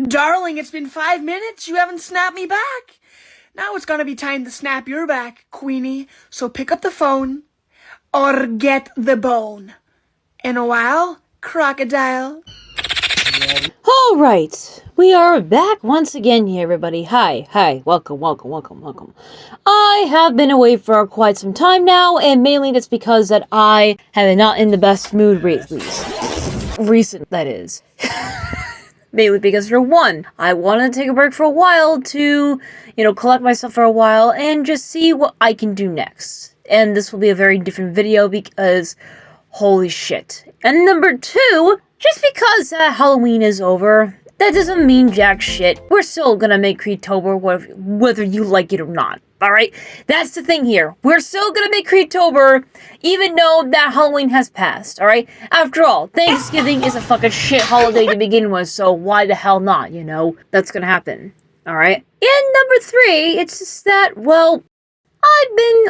Darling, it's been 5 minutes. You haven't snapped me back. Now it's gonna be time to snap your back, Queenie. So pick up the phone or get the bone. In a while, crocodile. Alright, we are back once again here, everybody. Hi, welcome. I have been away for quite some time now, and mainly that's because that I have been not in the best mood recent, that is. Mainly because, for one, I wanted to take a break for a while to, collect myself for a while and just see what I can do next. And this will be a very different video because, holy shit. And number two, just because Halloween is over, that doesn't mean jack shit. We're still gonna make CREEPTOBER whether you like it or not. Alright? That's the thing here. We're still gonna make CREEPTOBER even though that Halloween has passed. Alright? After all, Thanksgiving is a fucking shit holiday to begin with, so why the hell not, That's gonna happen. Alright? And number three, it's just that, well, I've been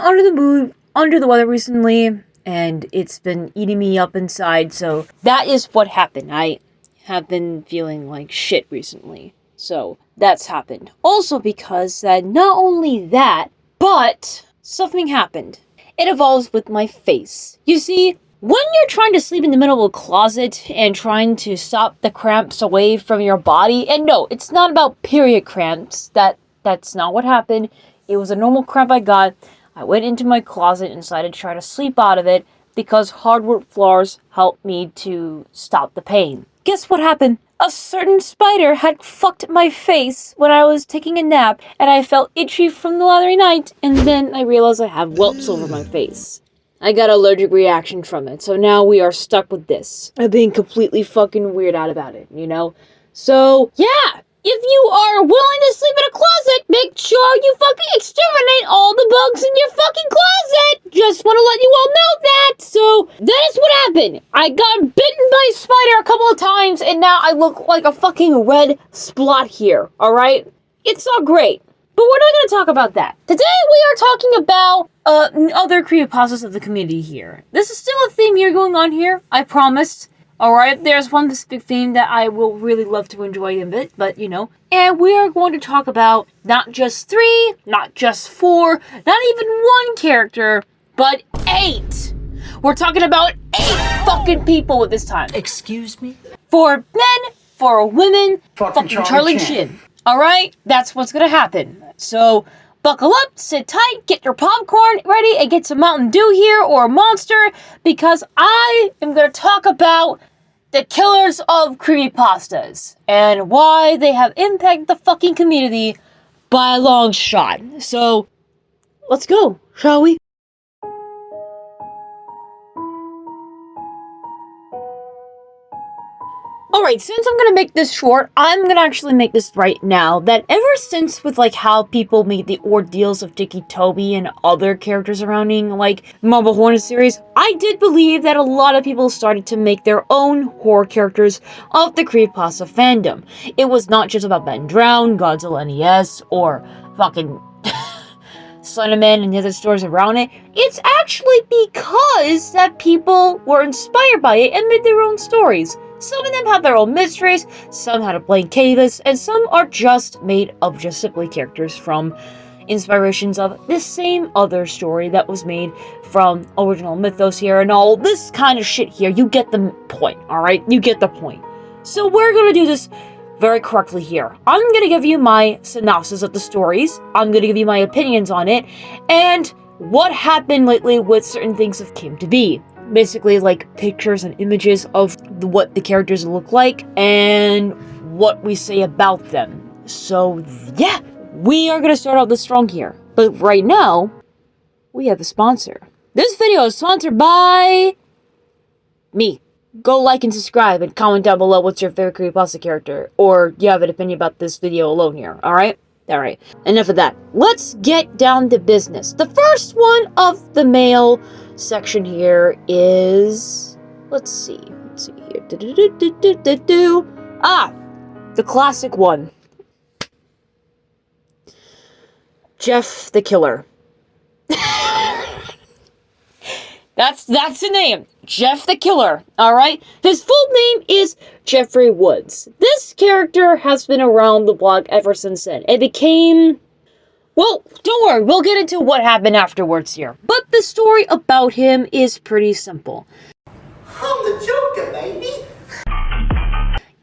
under the weather recently, and it's been eating me up inside, so that is what happened. I have been feeling like shit recently. So, that's happened. Also because that not only that, but something happened. It evolves with my face. You see, when you're trying to sleep in the middle of a closet and trying to stop the cramps away from your body, and no, it's not about period cramps. That's not what happened. It was a normal cramp I got. I went into my closet and decided to try to sleep out of it because hardwood floors helped me to stop the pain. Guess what happened? A certain spider had fucked my face when I was taking a nap, and I felt itchy from the other night, and then I realized I have welts over my face. I got an allergic reaction from it, so now we are stuck with this. I'm being completely fucking weird out about it, So, yeah! If you are willing to sleep in a closet, make sure you fucking exterminate all the bugs in your fucking closet! Just want to let you all know that! So, that is what happened. I got bitten by a spider a couple of times, and now I look like a fucking red splot here, alright? It's not great. But we're not going to talk about that. Today we are talking about other creepypastas of the community here. This is still a theme here going on here, I promised. Alright, there's one specific theme that I will really love to enjoy a bit, but And we are going to talk about not just 3, not just 4, not even 1 character, but 8. We're talking about 8 fucking people at this time. Excuse me? 4 men, 4 women, fucking Charlie Chin. Alright, that's what's gonna happen. So, buckle up, sit tight, get your popcorn ready, and get some Mountain Dew here or a Monster, because I am gonna talk about the killers of creepypastas, and why they have impacted the fucking community by a long shot. So, let's go, shall we? Alright, since I'm gonna make this short, I'm gonna actually make this right now, that ever since with how people made the ordeals of Dicky Toby and other characters surrounding Marble Hornet series, I did believe that a lot of people started to make their own horror characters of the creepypasta fandom. It was not just about Ben Drown, Godzilla NES, or fucking Slenderman and the other stories around it. It's actually because that people were inspired by it and made their own stories. Some of them have their own mysteries, some had a blank canvas, and some are just made of just simply characters from inspirations of the same other story that was made from original mythos here and all this kind of shit here. You get the point, alright? You get the point. So we're gonna do this very correctly here. I'm gonna give you my synopsis of the stories, I'm gonna give you my opinions on it, and what happened lately with certain things that came to be. Basically, like pictures and images of what the characters look like, and what we say about them. So, yeah! We are going to start out this strong here. But right now, we have a sponsor. This video is sponsored by me. Go like and subscribe and comment down below what's your favorite creepypasta character. Or you have an opinion about this video alone here, alright? Alright, enough of that. Let's get down to business. The first one of the male section here is... Let's see here. The classic one. Jeff the Killer. That's the name. Jeff the Killer, alright? His full name is Jeffrey Woods. This character has been around the block ever since then. It became... Well, don't worry, we'll get into what happened afterwards here. But the story about him is pretty simple. I'm the Joker, baby!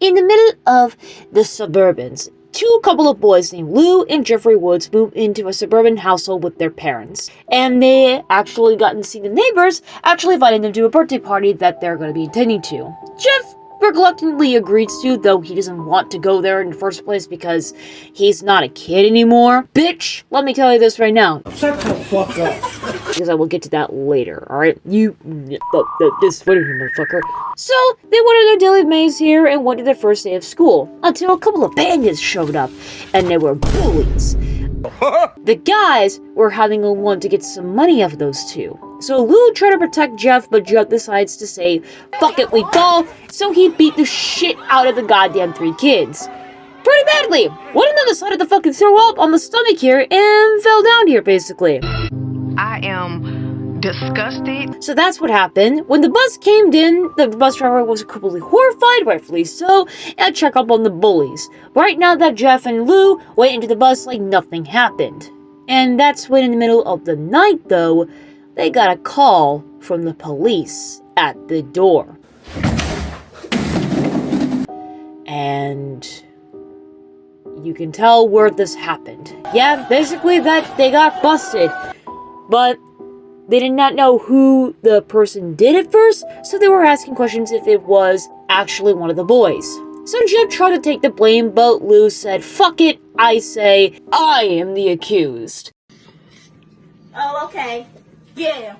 In the middle of the suburbans, two couple of boys named Lou and Jeffrey Woods moved into a suburban household with their parents. And they actually got to see the neighbors actually inviting them to a birthday party that they're going to be attending to. Jeff reluctantly agrees to, though he doesn't want to go there in the first place because he's not a kid anymore. Bitch, let me tell you this right now. Shut the fuck up. Because I will get to that later, alright? This motherfucker. So, they went on their daily maze here and went to their first day of school, until a couple of bandits showed up, and they were bullies. The guys were having a one to get some money off of those two. So Lou tried to protect Jeff, but Jeff decides to say, fuck it, we ball, so he beat the shit out of the goddamn three kids. Pretty badly. One of them decided to fucking throw up on the stomach here and fell down here, basically. I am disgusted. So that's what happened. When the bus came in, the bus driver was completely horrified, rightfully so, and checked up on the bullies. Right now that Jeff and Lou went into the bus like nothing happened. And that's when in the middle of the night, though, they got a call from the police at the door. And you can tell where this happened. Yeah, basically that they got busted. But they did not know who the person did at first, so they were asking questions if it was actually one of the boys. So Jeff tried to take the blame, but Lou said, fuck it, I say, I am the accused. Oh, okay. Yeah,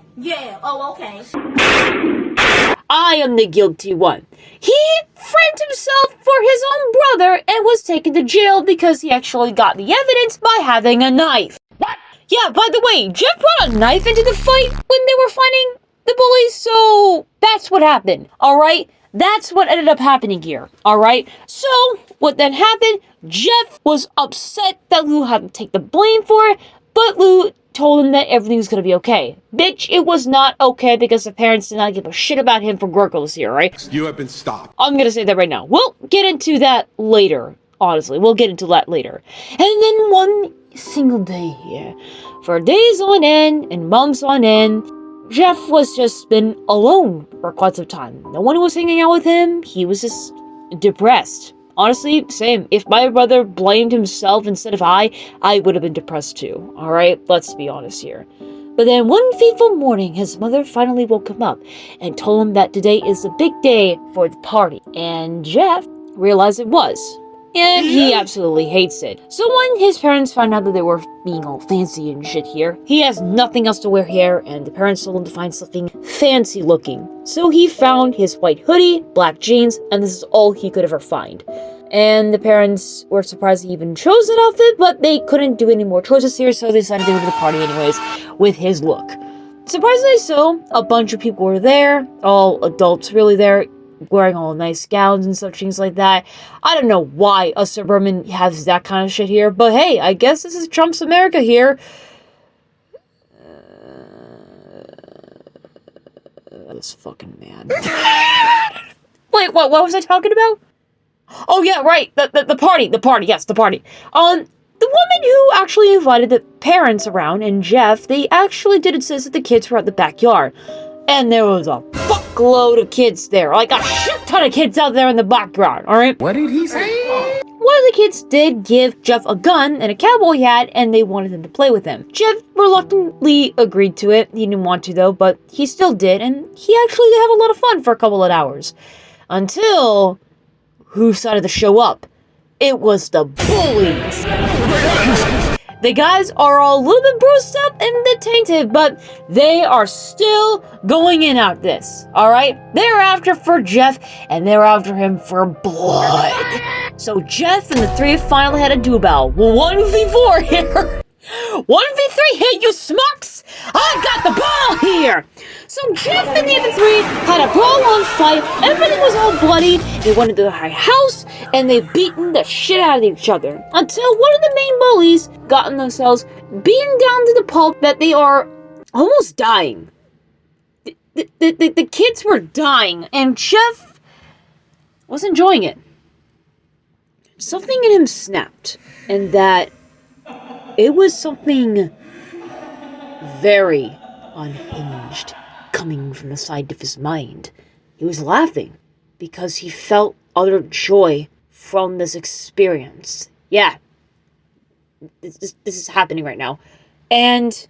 oh, okay. I am the guilty one. He framed himself for his own brother and was taken to jail because he actually got the evidence by having a knife. What? Yeah, by the way, Jeff brought a knife into the fight when they were fighting the bullies, so that's what happened, alright? That's what ended up happening here, alright? So, what then happened, Jeff was upset that Lou had to take the blame for it, but Lou told him that everything was gonna be okay. Bitch, it was not okay because the parents did not give a shit about him for gurgles here, right? You have been stopped. I'm gonna say that right now. We'll get into that later, honestly. We'll get into that later. And then one single day here, for days on end and months on end, Jeff was just been alone for quite some time. No one was hanging out with him. He was just depressed. Honestly, same. If my brother blamed himself instead of I would have been depressed too. Alright, let's be honest here. But then one fateful morning, his mother finally woke him up and told him that today is the big day for the party. And Jeff realized it was. And he absolutely hates it. So when his parents found out that they were being all fancy and shit here, he has nothing else to wear here, and the parents told him to find something fancy looking. So he found his white hoodie, black jeans, and this is all he could ever find. And the parents were surprised he even chose that outfit, but they couldn't do any more choices here, so they decided to go to the party anyways with his look. surprisingly so, a bunch of people were there, all adults really there, wearing all nice gowns and such things like that. I don't know why a suburban has that kind of shit here, but hey, I guess this is Trump's America here. This fucking man. Wait, what was I talking about? Oh yeah, right, the party, yes, the party. The woman who actually invited the parents around and Jeff, they actually did insist that the kids were at the backyard. And there was a fuckload of kids there. Like a shit ton of kids out there in the background, alright? What did he say? One of the kids did give Jeff a gun and a cowboy hat, and they wanted him to play with him. Jeff reluctantly agreed to it. He didn't want to, though, but he still did, and he actually did have a lot of fun for a couple of hours. Until... who decided to show up? It was the bullies! The guys are all a little bit bruised up and a bit tainted, but they are still going in at this, alright? They're after for Jeff, and they're after him for blood. So Jeff and the three finally had a duel. 1v4 here. 1v3 here, you smucks! I got the ball here! So Jeff and the other three had a brawl-on fight, everything was all bloody, they went into the house, and they beaten the shit out of each other. Until one of the main bullies gotten themselves beaten down to the pulp that they are almost dying. The kids were dying, and Jeff was enjoying it. Something in him snapped, and that it was something very unhinged coming from the side of his mind. He was laughing because he felt utter joy from this experience. Yeah, this is happening right now. And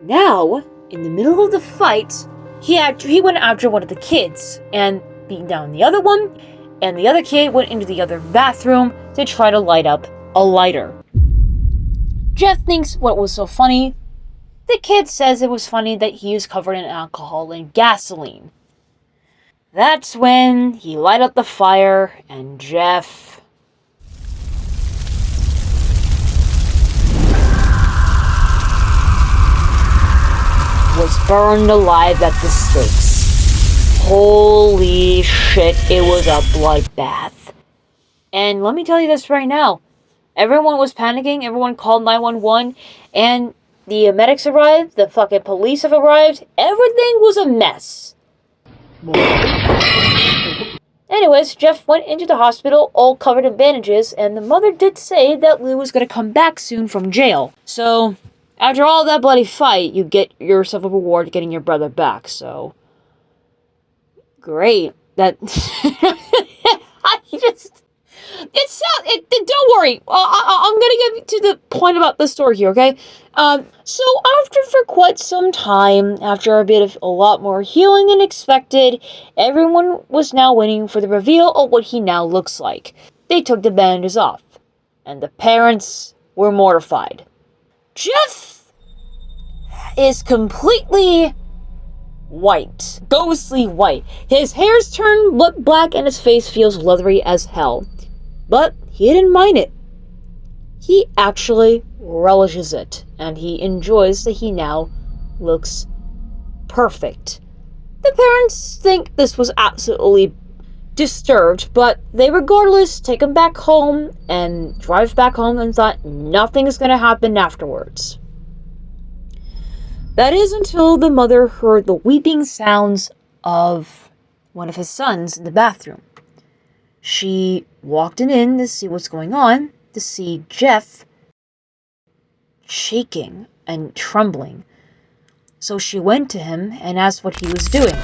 now, in the middle of the fight, he went after one of the kids and beat down the other one, and the other kid went into the other bathroom to try to light up a lighter. Jeff thinks what was so funny. The kid says it was funny that he was covered in alcohol and gasoline. That's when he light up the fire and Jeff was burned alive at the stakes. Holy shit, it was a bloodbath. And let me tell you this right now. Everyone was panicking, everyone called 911, and the medics arrived, the fucking police have arrived, everything was a mess. Anyways, Jeff went into the hospital, all covered in bandages, and the mother did say that Lou was going to come back soon from jail. So, after all that bloody fight, you get yourself a reward getting your brother back, so... great. That... don't worry. I'm gonna get to the point about the story here, okay? So after for quite some time, after a lot more healing than expected, everyone was now waiting for the reveal of what he now looks like. They took the bandages off, and the parents were mortified. Jeff is completely white, ghostly white. His hair's turned black and his face feels leathery as hell. But he didn't mind it. He actually relishes it, and he enjoys that he now looks perfect. The parents think this was absolutely disturbed, but they regardless take him back home and drive back home and thought nothing is going to happen afterwards. That is until the mother heard the weeping sounds of one of his sons in the bathroom. She walked in to see what's going on, to see Jeff shaking and trembling. So she went to him and asked what he was doing.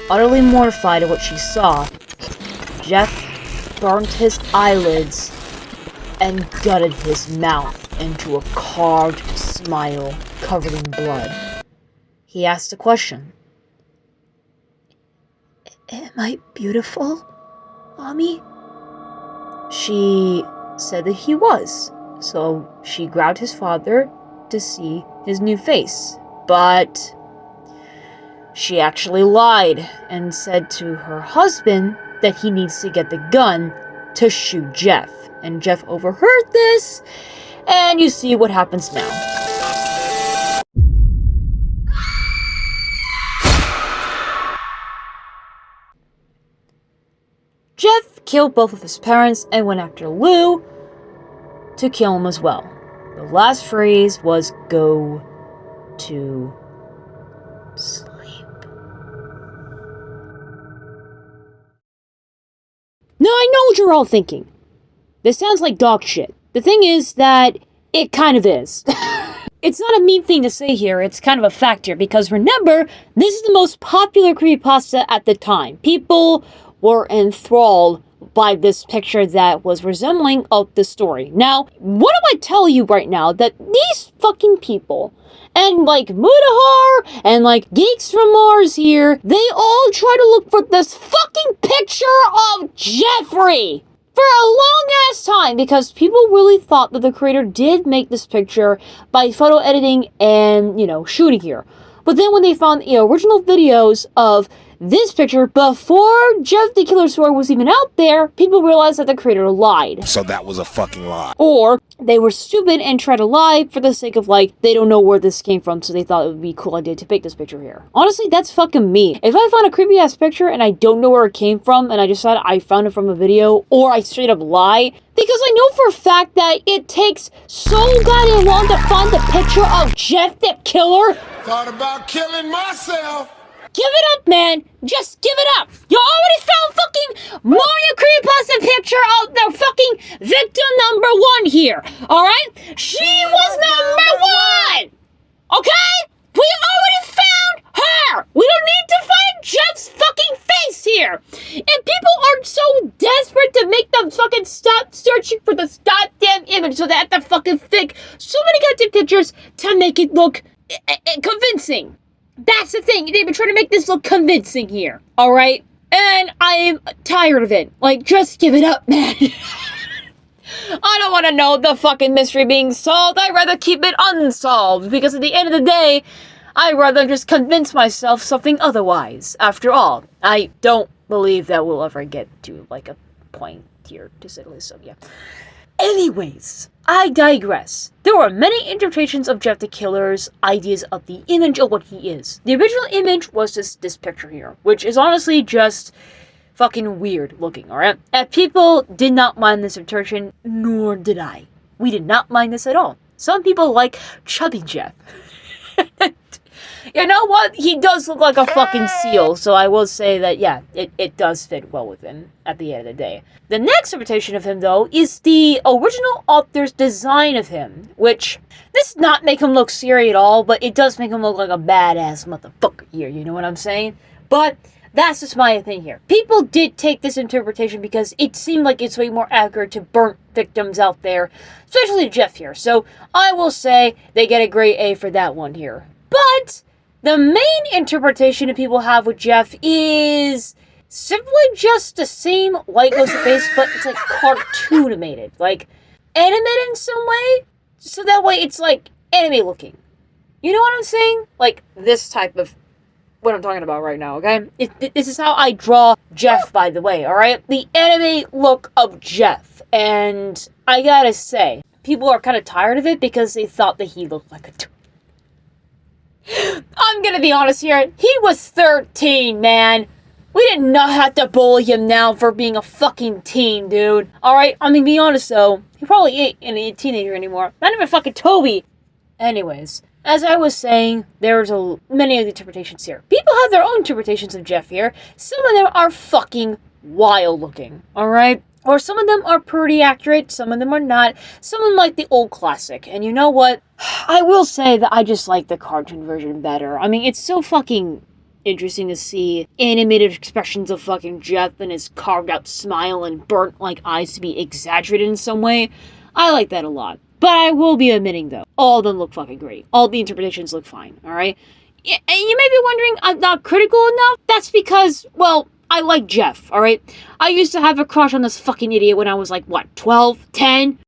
Utterly mortified at what she saw, Jeff burnt his eyelids and gutted his mouth into a carved smile covered in blood. He asked a question. "Am I beautiful, Mommy?" She said that he was, so she grabbed his father to see his new face. But she actually lied and said to her husband that he needs to get the gun to shoot Jeff. And Jeff overheard this, and you see what happens now. killed both of his parents and went after Lou to kill him as well. The last phrase was, "Go to sleep." Now I know what you're all thinking. This sounds like dog shit. The thing is that it kind of is. It's not a mean thing to say here, it's kind of a fact here, because remember, this is the most popular creepypasta at the time. People were enthralled by this picture that was resembling of the story. Now, what do I tell you right now? That these fucking people, and like Mudahar, and like Geeks from Mars here, they all try to look for this fucking picture of Jeffrey for a long-ass time, because people really thought that the creator did make this picture by photo editing and, shooting here. But then when they found the original videos of this picture before Jeff the Killer story was even out there, people realized that the creator lied. So that was a fucking lie. Or they were stupid and tried to lie for the sake of, they don't know where this came from, so they thought it would be a cool idea to pick this picture here. Honestly, that's fucking me. If I found a creepy-ass picture and I don't know where it came from, and I just thought I found it from a video, or I straight up lie, because I know for a fact that it takes so goddamn long to find the picture of Jeff the Killer. Thought about killing myself. Give it up, man. Just give it up. You already found fucking Mario Creepypasta picture of the fucking victim number 1 here. Alright? She was number 1. Okay? We already found her. We don't need to find Jeff's fucking face here. And people are so desperate to make them fucking stop searching for this goddamn image so they have to fucking fake so many goddamn pictures to make it look convincing. That's the thing. They've been trying to make this look convincing here. Alright? And I'm tired of it. Just give it up, man. I don't want to know the fucking mystery being solved. I'd rather keep it unsolved. Because at the end of the day, I'd rather just convince myself something otherwise. After all, I don't believe that we'll ever get to, a point here, to say the least. So, yeah. Anyways, I digress. There were many interpretations of Jeff the Killer's ideas of the image of what he is. The original image was just this picture here, which is honestly just fucking weird looking, alright? And people did not mind this interpretation, nor did I. We did not mind this at all. Some people like Chubby Jeff. You know what? He does look like a fucking seal, so I will say that, yeah, it does fit well with him at the end of the day. The next interpretation of him, though, is the original author's design of him, which does not make him look scary at all, but it does make him look like a badass motherfucker here, you know what I'm saying? But that's just my thing here. People did take this interpretation because it seemed like it's way more accurate to burnt victims out there, especially Jeff here, so I will say they get a grade A for that one here. But the main interpretation that people have with Jeff is simply just the same light goes to face, but it's cartoonimated, animated in some way, so that way it's anime looking. You know what I'm saying? This type of what I'm talking about right now, okay? This is how I draw Jeff, by the way, alright? The anime look of Jeff, and I gotta say, people are kind of tired of it because they thought that he looked like a I'm gonna be honest here, he was 13, man. We did not have to bully him now for being a fucking teen, dude. Alright, I'm gonna be honest though, he probably ain't a teenager anymore. Not even fucking Toby. Anyways, as I was saying, there's many of the interpretations here. People have their own interpretations of Jeff here. Some of them are fucking wild looking, alright? Or some of them are pretty accurate, some of them are not. Some of them like the old classic. And you know what? I will say that I just like the cartoon version better. I mean, it's so fucking interesting to see animated expressions of fucking Jeff and his carved out smile and burnt eyes to be exaggerated in some way. I like that a lot. But I will be admitting though, all of them look fucking great. All the interpretations look fine, alright? And you may be wondering I'm not critical enough. That's because, well, I like Jeff, alright? I used to have a crush on this fucking idiot when I was 12, 10?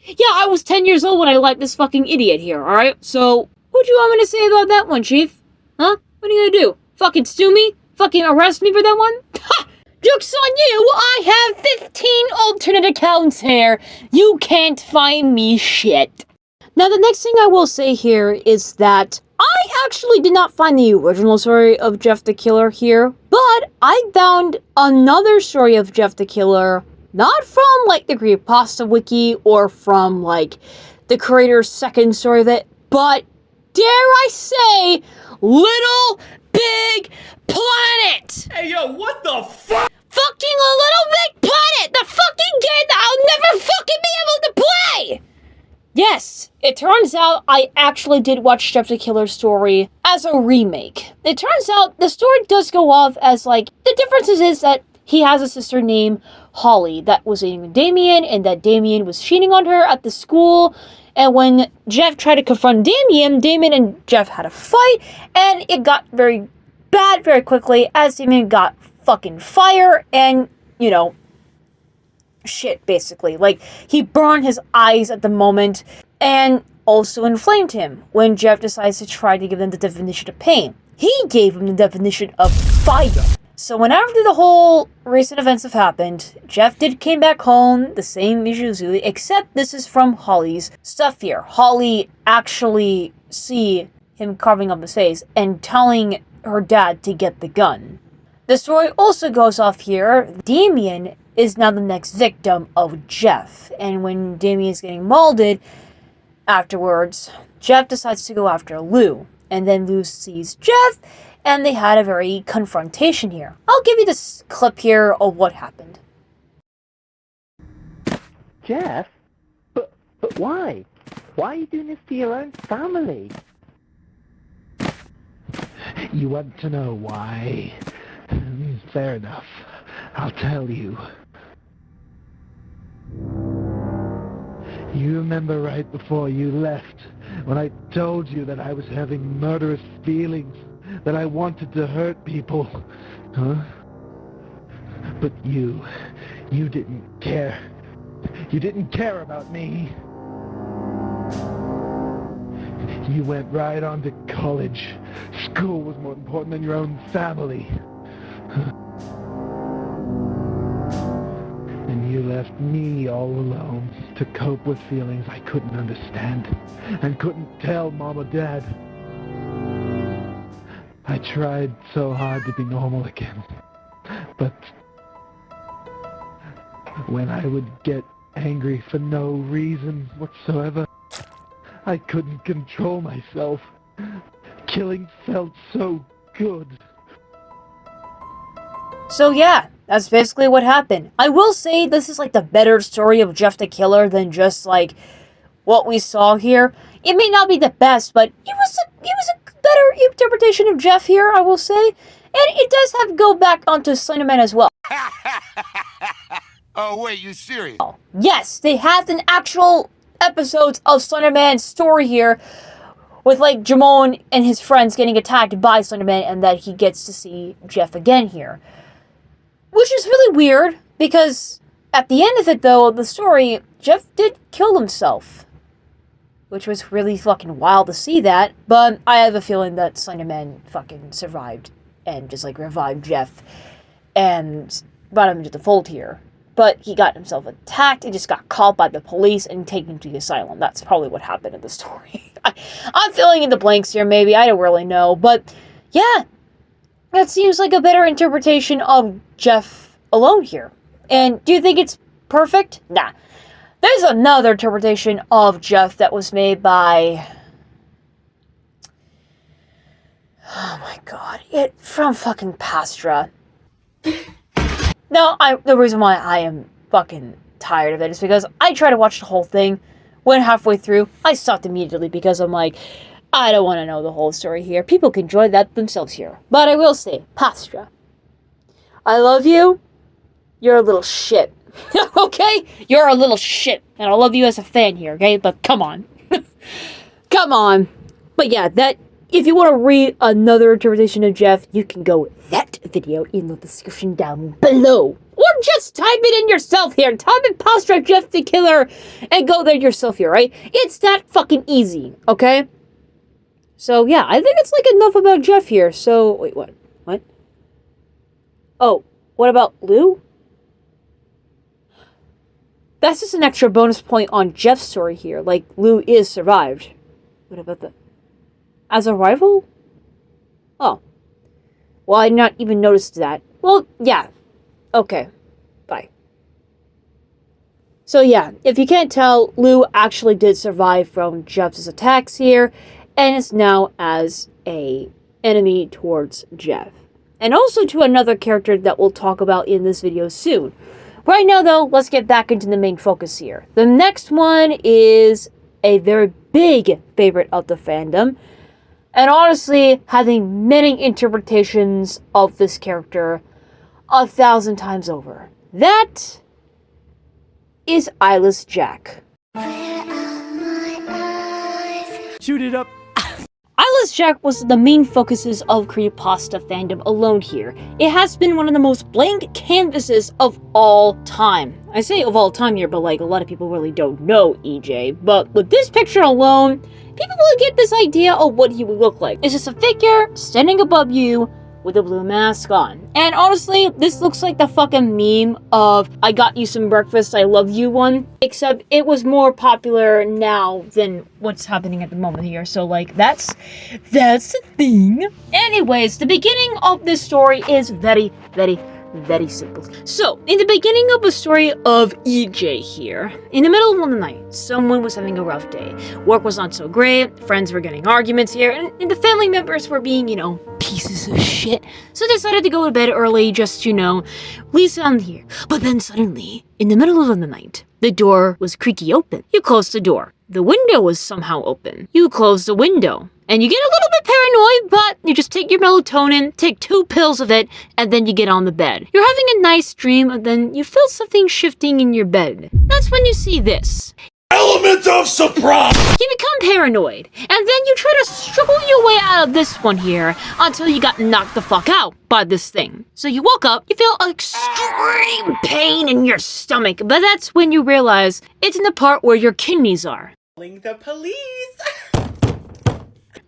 Yeah, I was 10 years old when I liked this fucking idiot here, alright? So, what do you want me to say about that one, Chief? Huh? What are you gonna do? Fucking sue me? Fucking arrest me for that one? Ha! Joke's on you! I have 15 alternate accounts here! You can't find me shit! Now, the next thing I will say here is that I actually did not find the original story of Jeff the Killer here, but I found another story of Jeff the Killer, not from, like, the Creepypasta Wiki or from, like, the creator's second story of it, but, dare I say, Little Big Planet! Hey, yo, what the fuck? Fucking a Little Big Planet! The fucking game that I'll never fucking be able to play! Yes, it turns out I actually did watch Jeff the Killer's story as a remake. It turns out the story does go off as, like, the difference is that he has a sister named Holly that was dating Damien, and that Damien was cheating on her at the school. And when Jeff tried to confront Damien and Jeff had a fight, and it got very bad very quickly as Damien got fucking fire and, you know, shit, basically. Like, he burned his eyes at the moment and also inflamed him when Jeff decides to try to give him the definition of pain. He gave him the definition of fire. So when after the whole recent events have happened, Jeff came back home the same as usually, except this is from Holly's stuff here. Holly actually see him carving up his face and telling her dad to get the gun. The story also goes off here. Damien is now the next victim of Jeff, and when Damien is getting molded afterwards, Jeff decides to go after Lou, and then Lou sees Jeff, and they had a very confrontation here. I'll give you this clip here of what happened. Jeff? But why? Why are you doing this to your own family? You want to know why? Fair enough. I'll tell you. You remember right before you left, when I told you that I was having murderous feelings, that I wanted to hurt people, huh? But you didn't care. You didn't care about me. You went right on to college. School was more important than your own family. And you left me all alone to cope with feelings I couldn't understand and couldn't tell Mom or Dad. I tried so hard to be normal again, but when I would get angry for no reason whatsoever, I couldn't control myself. Killing felt so good. So yeah, that's basically what happened. I will say this is like the better story of Jeff the Killer than just like what we saw here. It may not be the best, but it was a better interpretation of Jeff here, I will say. And it does have go back onto Slenderman as well. Oh, wait, you serious? Yes, they had an actual episodes of Slenderman's story here with like Jamon and his friends getting attacked by Slenderman, and that he gets to see Jeff again here. Which is really weird, because at the end of it though, the story, Jeff did kill himself. Which was really fucking wild to see that, but I have a feeling that Slenderman fucking survived and just like revived Jeff and brought him into the fold here. But he got himself attacked and just got caught by the police and taken to the asylum. That's probably what happened in the story. I'm filling in the blanks here, maybe. I don't really know. But, yeah. That seems like a better interpretation of Jeff alone here. And do you think it's perfect? Nah. There's another interpretation of Jeff that was made by... Oh my god. From fucking Pastra. No, the reason why I am fucking tired of it is because I tried to watch the whole thing, went halfway through, I stopped immediately because I'm like, I don't want to know the whole story here. People can enjoy that themselves here. But I will say, Pastra, I love you. You're a little shit. Okay? You're a little shit. And I love you as a fan here, okay? But come on. Come on. But yeah, if you want to read another interpretation of Jeff, you can go with that video in the description down below. Or just type it in yourself here. Type in Pastra Jeff the Killer and go there yourself here, right? It's that fucking easy, okay? So yeah, I think it's like enough about Jeff here. So, wait, what? What? Oh, what about Lou? That's just an extra bonus point on Jeff's story here. Like, Lou is survived. What about the... As a rival? Oh. Well, I not even noticed that. Well, yeah. Okay. Bye. So yeah, if you can't tell, Lou actually did survive from Jeff's attacks here, and is now as a enemy towards Jeff. And also to another character that we'll talk about in this video soon. Right now though, let's get back into the main focus here. The next one is a very big favorite of the fandom, and honestly, having many interpretations of this character 1,000 times over. That is Eyeless Jack. Shoot it up. Eyeless Jack was the main focuses of creepypasta fandom alone here. It has been one of the most blank canvases of all time. I say of all time here, but like a lot of people really don't know EJ. But with this picture alone, people will get this idea of what he would look like. It's just a figure standing above you with a blue mask on. And honestly, this looks like the fucking meme of I got you some breakfast, I love you one. Except it was more popular now than what's happening at the moment here. So like that's the thing. Anyways, the beginning of this story is very simple. So, in the beginning of the story of EJ here, in the middle of the night, someone was having a rough day. Work was not so great, friends were getting arguments here, and the family members were being, pieces of shit. So they decided to go to bed early just to, leave down here. But then suddenly, in the middle of the night, the door was creaky open. You closed the door. The window was somehow open. You close the window. And you get a little bit paranoid, but you just take your melatonin, take 2 pills of it, and then you get on the bed. You're having a nice dream, and then you feel something shifting in your bed. That's when you see this. Element of surprise! You become paranoid, and then you try to struggle your way out of this one here until you got knocked the fuck out by this thing. So you woke up, you feel extreme pain in your stomach, but that's when you realize it's in the part where your kidneys are. Calling the police.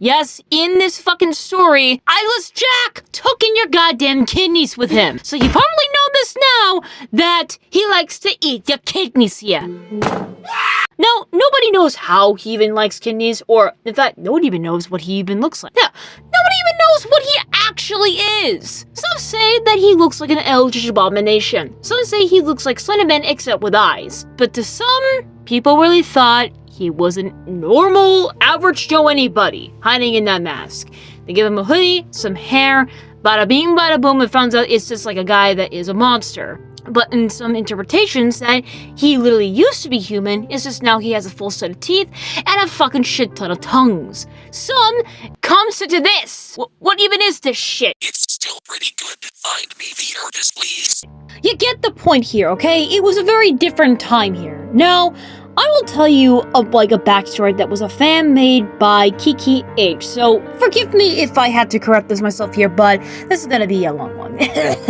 Yes, in this fucking story, Eyeless Jack took in your goddamn kidneys with him. So you probably know this now, that he likes to eat your kidneys here. Now, nobody knows how he even likes kidneys, or in fact, nobody even knows what he even looks like. Yeah, nobody even knows what he actually is. Some say that he looks like an eldritch abomination. Some say he looks like Slenderman except with eyes. But to some, people really thought he wasn't normal, average Joe anybody hiding in that mask. They give him a hoodie, some hair, bada bing, bada boom, and found out it's just like a guy that is a monster. But in some interpretations that he literally used to be human, it's just now he has a full set of teeth and a fucking shit ton of tongues. Some comes to this. What even is this shit? It's still pretty good. Find me the artist, please. You get the point here, okay? It was a very different time here. Now, I will tell you a backstory that was a fan made by Kiki H. So forgive me if I had to correct this myself here, but this is gonna be a long one. This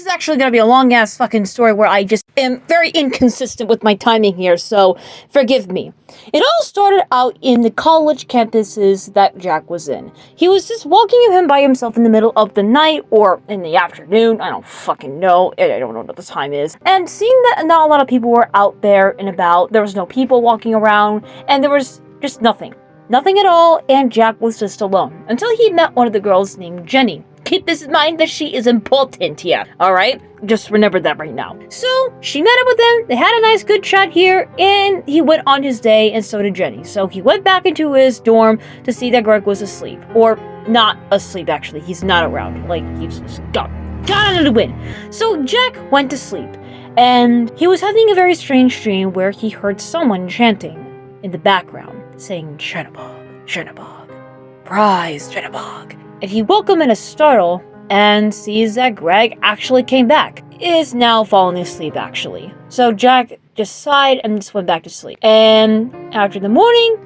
is actually gonna be a long ass fucking story where I just am very inconsistent with my timing here, so forgive me. It all started out in the college campuses that Jack was in. He was just walking him by himself in the middle of the night or in the afternoon. I don't fucking know. I don't know what the time is. And seeing that not a lot of people were out there and about, there was no people walking around, and there was just nothing. Nothing at all, and Jack was just alone. Until he met one of the girls named Jenny. Keep this in mind that she is important here, alright? Just remember that right now. So, she met up with him, they had a nice good chat here, and he went on his day, and so did Jenny. So he went back into his dorm to see that Greg was asleep. Or, not asleep actually, he's not around. Like, he's just gone under the wind. So Jack went to sleep, and he was having a very strange dream where he heard someone chanting in the background, saying, "Shutterbug, Shutterbug, prize Shutterbug." And he woke up in a startle and sees that Greg actually came back. Is now falling asleep actually. So Jack just sighed and just went back to sleep. And after the morning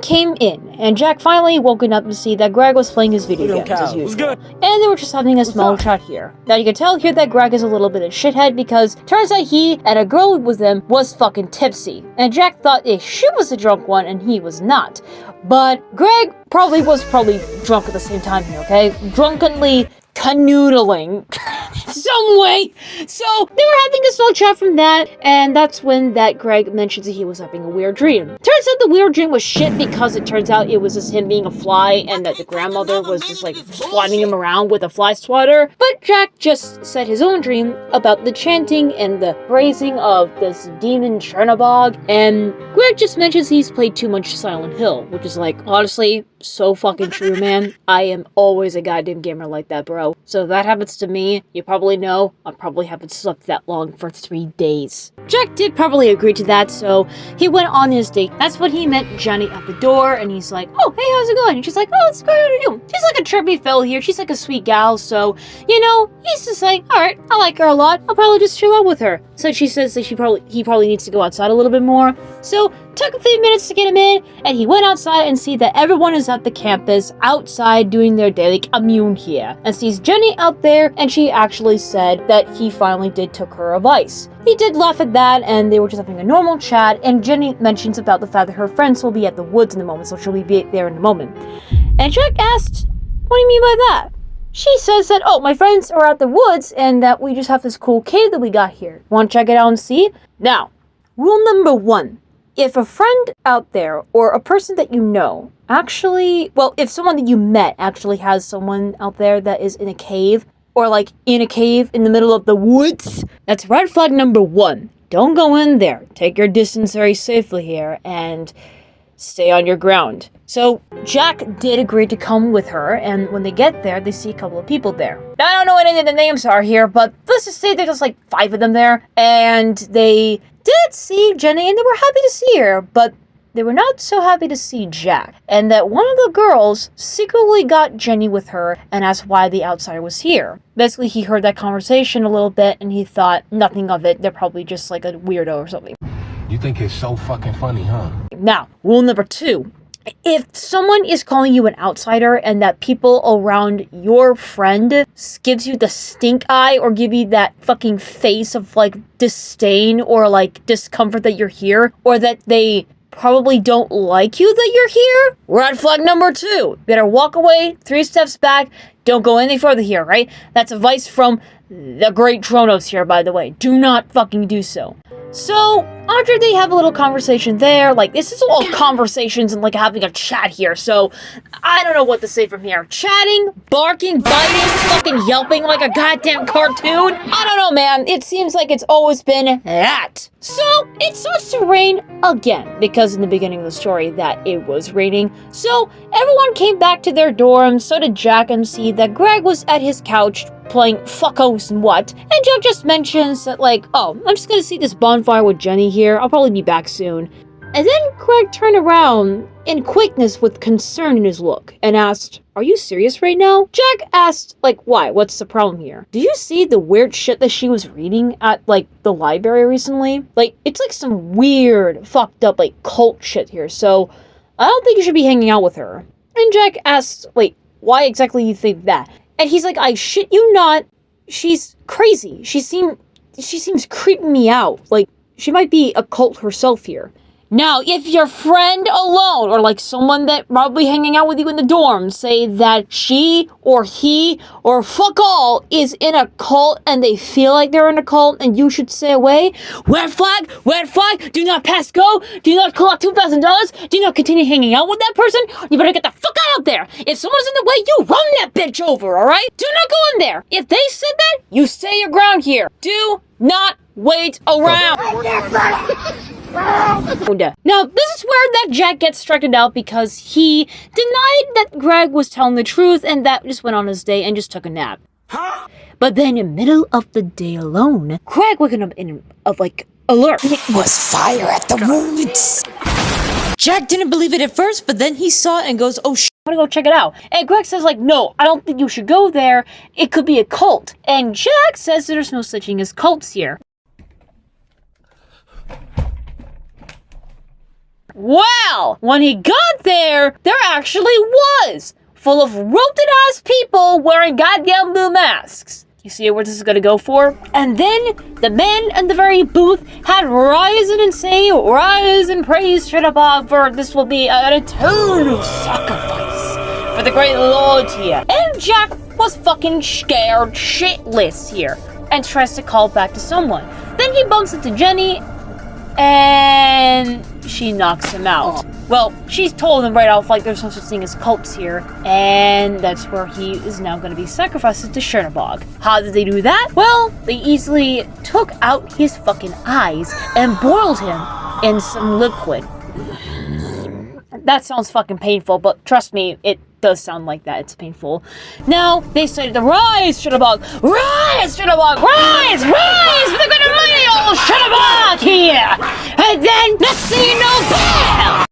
came in, and Jack finally woken up to see that Greg was playing his video games as usual. And they were just having a small chat here. Now you can tell here that Greg is a little bit of shithead because turns out he and a girl with him was fucking tipsy. And Jack thought she was the drunk one and he was not. But Greg was probably drunk at the same time here, okay? Drunkenly canoodling. So some way. So they were having a small chat from that, and that's when that Greg mentions that he was having a weird dream. Turns out the weird dream was shit because it turns out it was just him being a fly and that the grandmother was just like swatting him around with a fly swatter. But Jack just said his own dream about the chanting and the praising of this demon Chernobog, and Greg just mentions he's played too much Silent Hill, which is like, honestly, so fucking true, man. I am always a goddamn gamer like that, bro. So if that happens to me, you probably know I probably haven't slept that long for 3 days. Jack did probably agree to that, so he went on his date. That's when he met Jenny at the door, and he's like, oh, hey, how's it going? And she's like, oh, it's great, how are you doing? She's like a trippy Phil here. She's like a sweet gal, so, you know, he's just like, alright, I like her a lot. I'll probably just chill out with her. So she says that he probably needs to go outside a little bit more. So took a few minutes to get him in, and he went outside and see that everyone is at the campus outside doing their daily commune here, and sees Jenny out there, and she actually said that he finally did took her advice. He did laugh at that, and they were just having a normal chat, and Jenny mentions about the fact that her friends will be at the woods in a moment, so she'll be there in a moment. And Jack asked, what do you mean by that? She says that, oh, my friends are at the woods, and that we just have this cool cave that we got here. Want to check it out and see? Now, rule number 1. If a friend out there, or a person that you know, actually, well, if someone that you met actually has someone out there that is in a cave, or like in a cave in the middle of the woods, that's red flag number 1. Don't go in there. Take your distance very safely here, and stay on your ground. So Jack did agree to come with her, and when they get there, they see a couple of people there. Now, I don't know what any of the names are here, but let's just say there's just like 5 of them there, and they did see Jenny, and they were happy to see her, but they were not so happy to see Jack, and that one of the girls secretly got Jenny with her and asked why the outsider was here. Basically, he heard that conversation a little bit, and he thought nothing of it. They're probably just like a weirdo or something. You think it's so fucking funny, huh? Now, rule number 2. If someone is calling you an outsider and that people around your friend gives you the stink eye or give you that fucking face of like disdain or like discomfort that you're here, or that they probably don't like you that you're here, red flag number 2. Better walk away 3 steps back. Don't go any further here, right? That's advice from the great Tronos here, by the way. Do not fucking do so. So, after they have a little conversation there, like, this is all conversations and, like, having a chat here, so I don't know what to say from here. Chatting, barking, biting, fucking yelping like a goddamn cartoon? I don't know, man. It seems like it's always been that. So, it starts to rain again, because in the beginning of the story that it was raining. So, everyone came back to their dorms, so did Jack, and see that Greg was at his couch playing fuckos and what, and Jack just mentions that, like, oh, I'm just gonna see this bonfire with Jenny here, I'll probably be back soon. And then Greg turned around in quickness with concern in his look and asked, are you serious right now? Jack asked, like, why? What's the problem here? Do you see the weird shit that she was reading at, like, the library recently? Like, it's like some weird, fucked up, like, cult shit here, so I don't think you should be hanging out with her. And Jack asked, wait, why exactly you think that? And he's like, I shit you not, she's crazy. She seems creeping me out. Like, she might be a cult herself here. Now, if your friend alone, or like someone that probably hanging out with you in the dorm, say that she or he or fuck all is in a cult and they feel like they're in a cult and you should stay away, red flag, do not pass go, do not collect $2,000, do not continue hanging out with that person, you better get the fuck out of there. If someone's in the way, you run that bitch over, alright? Do not go in there. If they said that, you stay your ground here. Do not wait around. Now, this is where that Jack gets straightened out because he denied that Greg was telling the truth and that just went on his day and just took a nap. Huh? But then in the middle of the day alone, Greg waking up like alert. It was fire at the woods. Jack didn't believe it at first, but then he saw it and goes, oh shit. I'm gonna go check it out. And Greg says like, no, I don't think you should go there. It could be a cult. And Jack says there's no such thing as cults here. Well, when he got there actually was full of roasted-ass people wearing goddamn blue masks. You see where this is gonna go for? And then the man in the very booth had risen and say, rise and praise Chernobog, for this will be an eternal sacrifice for the great Lord here. And Jack was fucking scared shitless here. and tries to call back to someone. Then he bumps into Jenny, and she knocks him out. Well, she's told him right off, like, there's no such thing as cults here, and that's where he is now going to be sacrificed to Chernobog. How did they do that? Well, they easily took out his fucking eyes and boiled him in some liquid. That sounds fucking painful, but trust me, it does sound like that. It's painful. Now, they started to rise, Chernobog! Rise, Chernobog! Rise! Rise! With a good and mighty old Chernobog here! And then, next thing you know, BAM!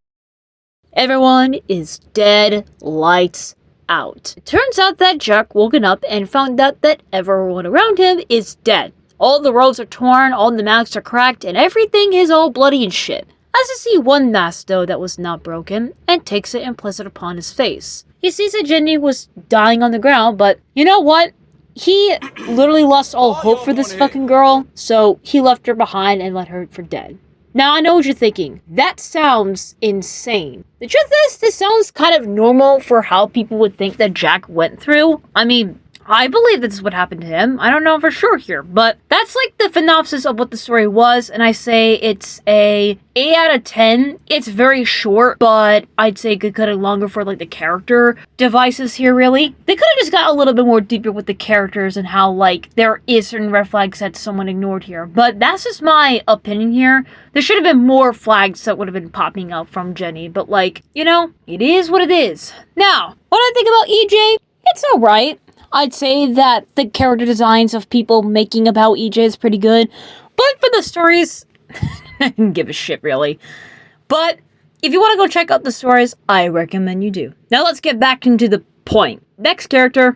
Everyone is dead, lights out. It turns out that Jack woken up and found out that everyone around him is dead. All the roads are torn, all the masks are cracked, and everything is all bloody and shit. As you see one mask, though, that was not broken, and takes it and places it upon his face. He sees that Jenny was dying on the ground, but you know what? He literally lost all hope for this fucking girl, so he left her behind and let her for dead. Now, I know what you're thinking. That sounds insane. The truth is, this sounds kind of normal for how people would think that Jack went through. I mean, I believe this is what happened to him. I don't know for sure here, but that's like the synopsis of what the story was, and I say it's a 8 out of 10. It's very short, but I'd say it could cut it longer for like the character devices here, really. They could have just got a little bit more deeper with the characters and how like there is certain red flags that someone ignored here, but that's just my opinion here. There should have been more flags that would have been popping up from Jenny, but like, you know, it is what it is. Now, what do I think about EJ? It's alright. I'd say that the character designs of people making about EJ is pretty good. But for the stories, I didn't give a shit, really. But if you want to go check out the stories, I recommend you do. Now let's get back into the point. Next character.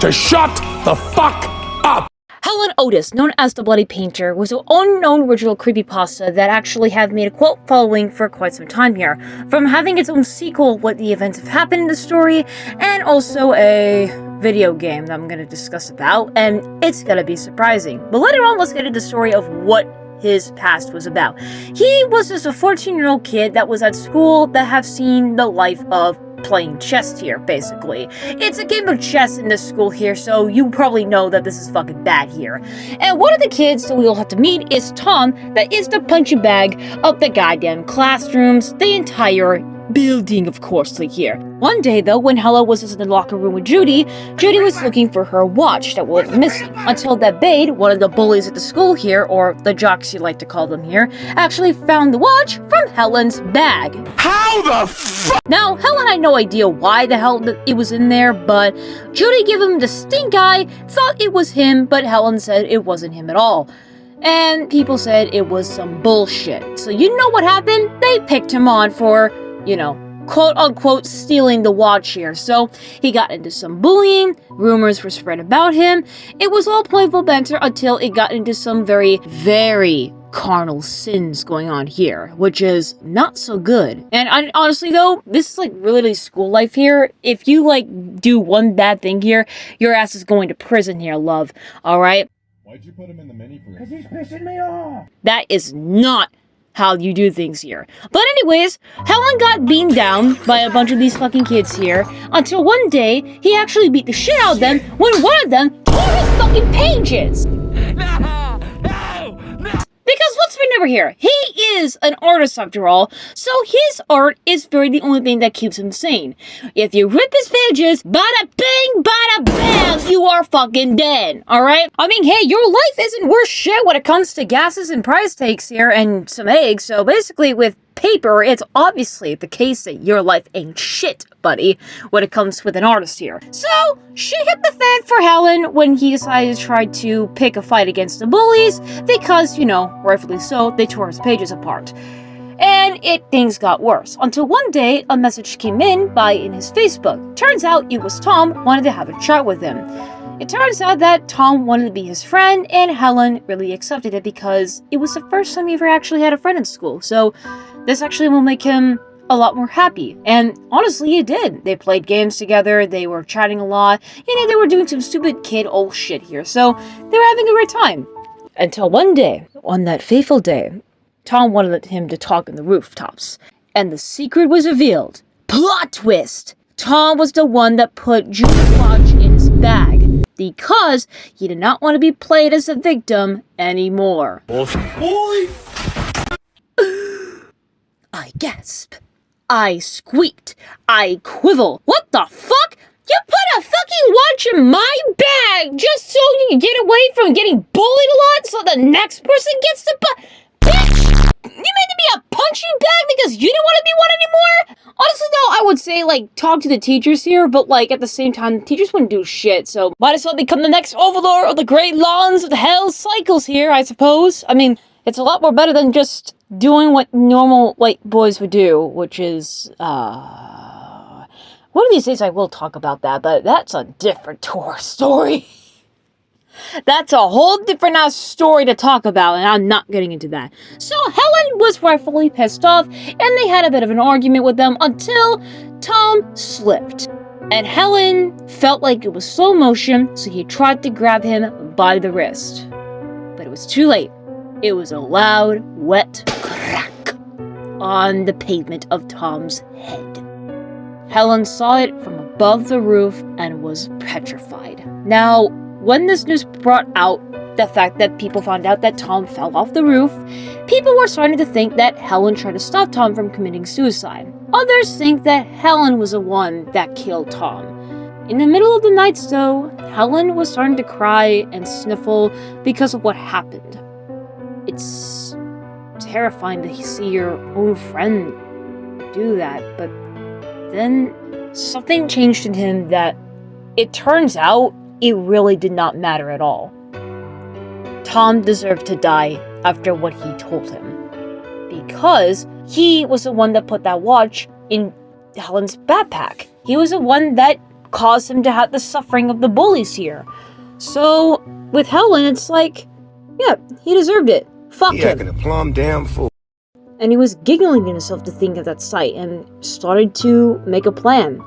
To shut the fuck up! Helen Otis, known as the Bloody Painter, was an unknown original creepypasta that actually have made a cult following for quite some time here, from having its own sequel, what the events have happened in the story, and also a video game that I'm going to discuss about, and it's going to be surprising. But later on, let's get into the story of what his past was about. He was just a 14-year-old kid that was at school that have seen the life of playing chess here, basically. It's a game of chess in this school here, so you probably know that this is fucking bad here. And one of the kids that we'll have to meet is Tom, that is the punching bag of the goddamn classrooms, the entire building, of course, like here. One day, though, when Hella was in the locker room with Judy, Judy was looking for her watch that was missing, until that Bade, one of the bullies at the school here, or the jocks you like to call them here, actually found the watch from Helen's bag. How the fuck? Now, Helen had no idea why the hell it was in there, but Judy gave him the stink eye, thought it was him, but Helen said it wasn't him at all. And people said it was some bullshit. So you know what happened? They picked him on for, you know, quote-unquote stealing the watch here. So he got into some bullying, rumors were spread about him. It was all playful banter until it got into some very, very carnal sins going on here, which is not so good. And honestly though, this is like really school life here. If you like do one bad thing here, your ass is going to prison here, love. Alright? Why'd you put him in the mini fridge? Because he's pissing me off. That is not how you do things here. But anyways, Helen got beaten down by a bunch of these fucking kids here, until one day, he actually beat the shit out of them when one of them tore his fucking pages! Because let's remember here, he is an artist after all, so his art is very the only thing that keeps him sane. If you rip his pages, bada bing, bada bam, you are fucking dead, alright? I mean, hey, your life isn't worth shit when it comes to gases and prize tags here and some eggs, so basically with paper, it's obviously the case that your life ain't shit, buddy, when it comes with an artist here. So, shit hit the fan for Helen when he decided to try to pick a fight against the bullies, because, you know, rightfully so, they tore his pages apart. And things got worse, until one day, a message came in his Facebook. Turns out it was Tom wanted to have a chat with him. It turns out that Tom wanted to be his friend, and Helen really accepted it because it was the first time he ever actually had a friend in school, so this actually will make him a lot more happy. And honestly, it did. They played games together, they were chatting a lot, you know, they were doing some stupid kid old shit here, so they were having a great time. Until one day, on that fateful day, Tom wanted him to talk in the rooftops, and the secret was revealed. Plot twist! Tom was the one that put Judy's watch in his bag because he did not want to be played as a victim anymore. Boy! I gasp. I squeaked. I quivel. What the fuck? You put a fucking watch in my bag just so you can get away from getting bullied a lot so the next person gets to Bitch! You made to be a punching bag because you didn't want to be one anymore? Honestly though, I would say like talk to the teachers here, but like at the same time, the teachers wouldn't do shit, so might as well become the next overlord of the great lawns of the hell cycles here, I suppose. I mean, it's a lot more better than just doing what normal white boys would do, which is, one of these days I will talk about that, but that's a different story. That's a whole different story to talk about, and I'm not getting into that. So Helen was rightfully pissed off, and they had a bit of an argument with them until Tom slipped. And Helen felt like it was slow motion, so he tried to grab him by the wrist. But it was too late. It was a loud, wet crack on the pavement of Tom's head. Helen saw it from above the roof and was petrified. Now, when this news brought out the fact that people found out that Tom fell off the roof, people were starting to think that Helen tried to stop Tom from committing suicide. Others think that Helen was the one that killed Tom. In the middle of the night, though, Helen was starting to cry and sniffle because of what happened. It's terrifying to see your own friend do that, but then something changed in him that it turns out it really did not matter at all. Tom deserved to die after what he told him, because he was the one that put that watch in Helen's backpack. He was the one that caused him to have the suffering of the bullies here. So with Helen, it's like, yeah, he deserved it. Fuck him. Acting a plumb damn fool. And he was giggling to himself to think of that sight and started to make a plan.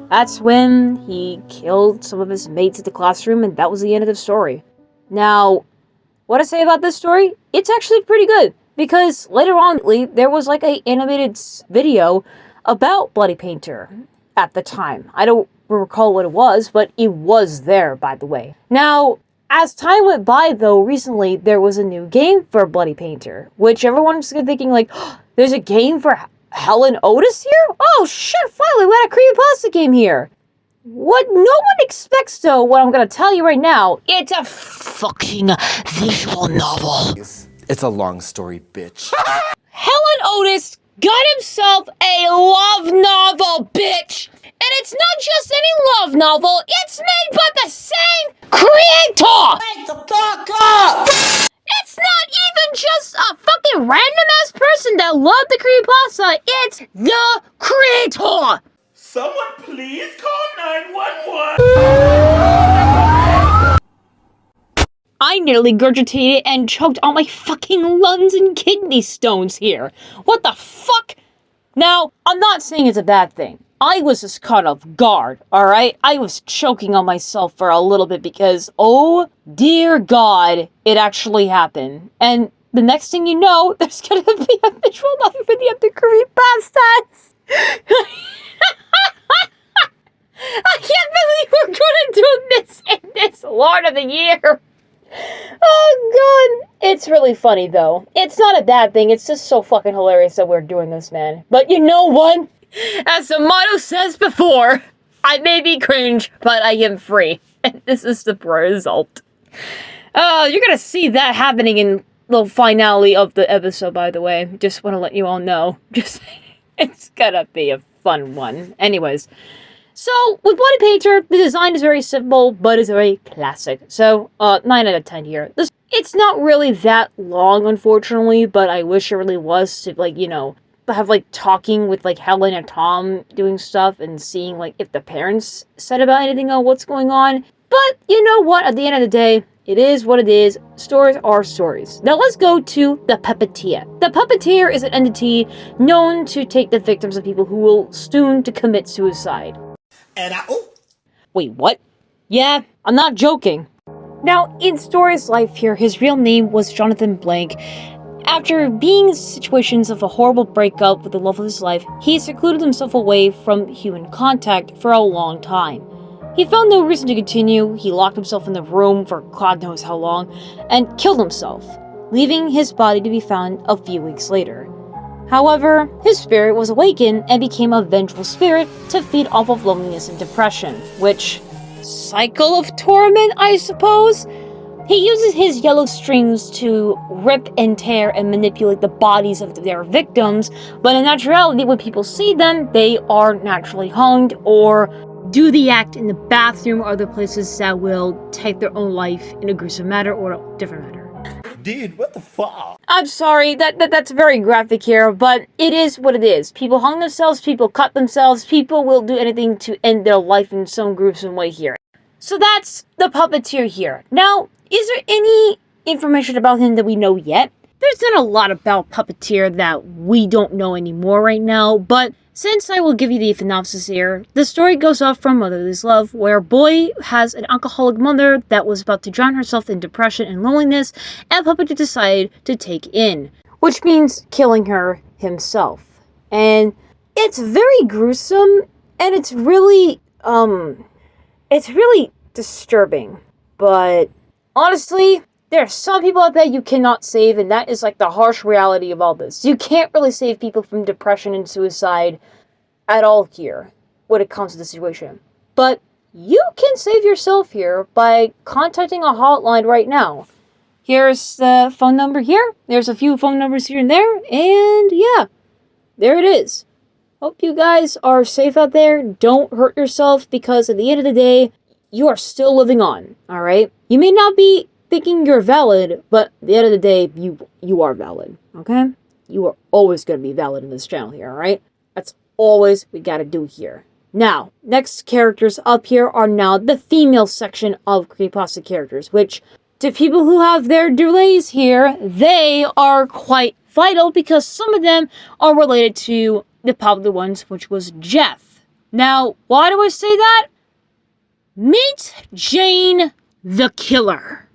That's when he killed some of his mates at the classroom, and that was the end of the story. Now, what I say about this story? It's actually pretty good, because later on, there was like an animated video about Bloody Painter at the time. I don't recall what it was, but it was there, by the way. Now, as time went by, though, recently, there was a new game for Bloody Painter, which everyone's thinking, like, oh, there's a game for Helen Otis here? Oh, shit, finally, we had a creepypasta game here. What no one expects, though, what I'm gonna tell you right now, it's a fucking visual novel. It's a long story, bitch. Helen Otis got himself a love novel, bitch! And it's not just any love novel, it's made by the same creator! Wake the fuck up! It's not even just a fucking random-ass person that loved the creepypasta, it's the creator! Someone please call 911! I nearly gurgitated and choked on my fucking lungs and kidney stones here. What the fuck? Now, I'm not saying it's a bad thing. I was just caught off guard, alright? I was choking on myself for a little bit because, oh dear God, it actually happened. And the next thing you know, there's gonna be a visual novel for the other creepypastas. I can't believe we're gonna do this in this Lord of the Year. Oh God, it's really funny though. It's not a bad thing, it's just so fucking hilarious that we're doing this, man. But you know what? As the motto says before, I may be cringe, but I am free. And this is the result. You're gonna see that happening in the finale of the episode, by the way. Just want to let you all know. It's gonna be a fun one. Anyways. So, with Bloody Painter, the design is very simple, but it's very classic. So, 9 out of 10 here. It's not really that long, unfortunately, but I wish it really was to, like, you know, have, like, talking with, like, Helen and Tom doing stuff and seeing, like, if the parents said about anything on what's going on. But, you know what? At the end of the day, it is what it is. Stories are stories. Now let's go to the puppeteer. The puppeteer is an entity known to take the victims of people who will soon to commit suicide. And Wait, what? Yeah, I'm not joking. Now, in Story's life here, his real name was Jonathan Blank, After being in situations of a horrible breakup with the love of his life, he secluded himself away from human contact for a long time. He found no reason to continue, he locked himself in the room for God knows how long, and killed himself, leaving his body to be found a few weeks later. However, his spirit was awakened and became a vengeful spirit to feed off of loneliness and depression, which... cycle of torment, I suppose? He uses his yellow strings to rip and tear and manipulate the bodies of their victims, but in actuality, when people see them, they are naturally hanged or do the act in the bathroom or other places that will take their own life in a gruesome manner or a different manner. Dude, what the fuck? I'm sorry, that's very graphic here, but it is what it is. People hung themselves, people cut themselves, people will do anything to end their life in some gruesome way here. So that's the puppeteer here. Now, is there any information about him that we know yet? There's not a lot about Puppeteer that we don't know anymore right now, but since I will give you the synopsis here, the story goes off from Motherless Love, where a boy has an alcoholic mother that was about to drown herself in depression and loneliness, and Puppeteer decided to take in, which means killing her himself. And it's very gruesome, and it's really disturbing, but honestly, there are some people out there you cannot save, and that is like the harsh reality of all this. You can't really save people from depression and suicide at all here when it comes to the situation. But you can save yourself here by contacting a hotline right now. Here's the phone number here. There's a few phone numbers here and there, and yeah, there it is. Hope you guys are safe out there. Don't hurt yourself, because at the end of the day, you are still living on, alright? You may not be thinking you're valid, but at the end of the day, you are valid, okay? You are always going to be valid in this channel here, alright? That's always we gotta do here. Now, next characters up here are now the female section of Creepypasta characters, which, to people who have their delays here, they are quite vital because some of them are related to the popular ones, which was Jeff. Now, why do I say that? Meet Jane the Killer.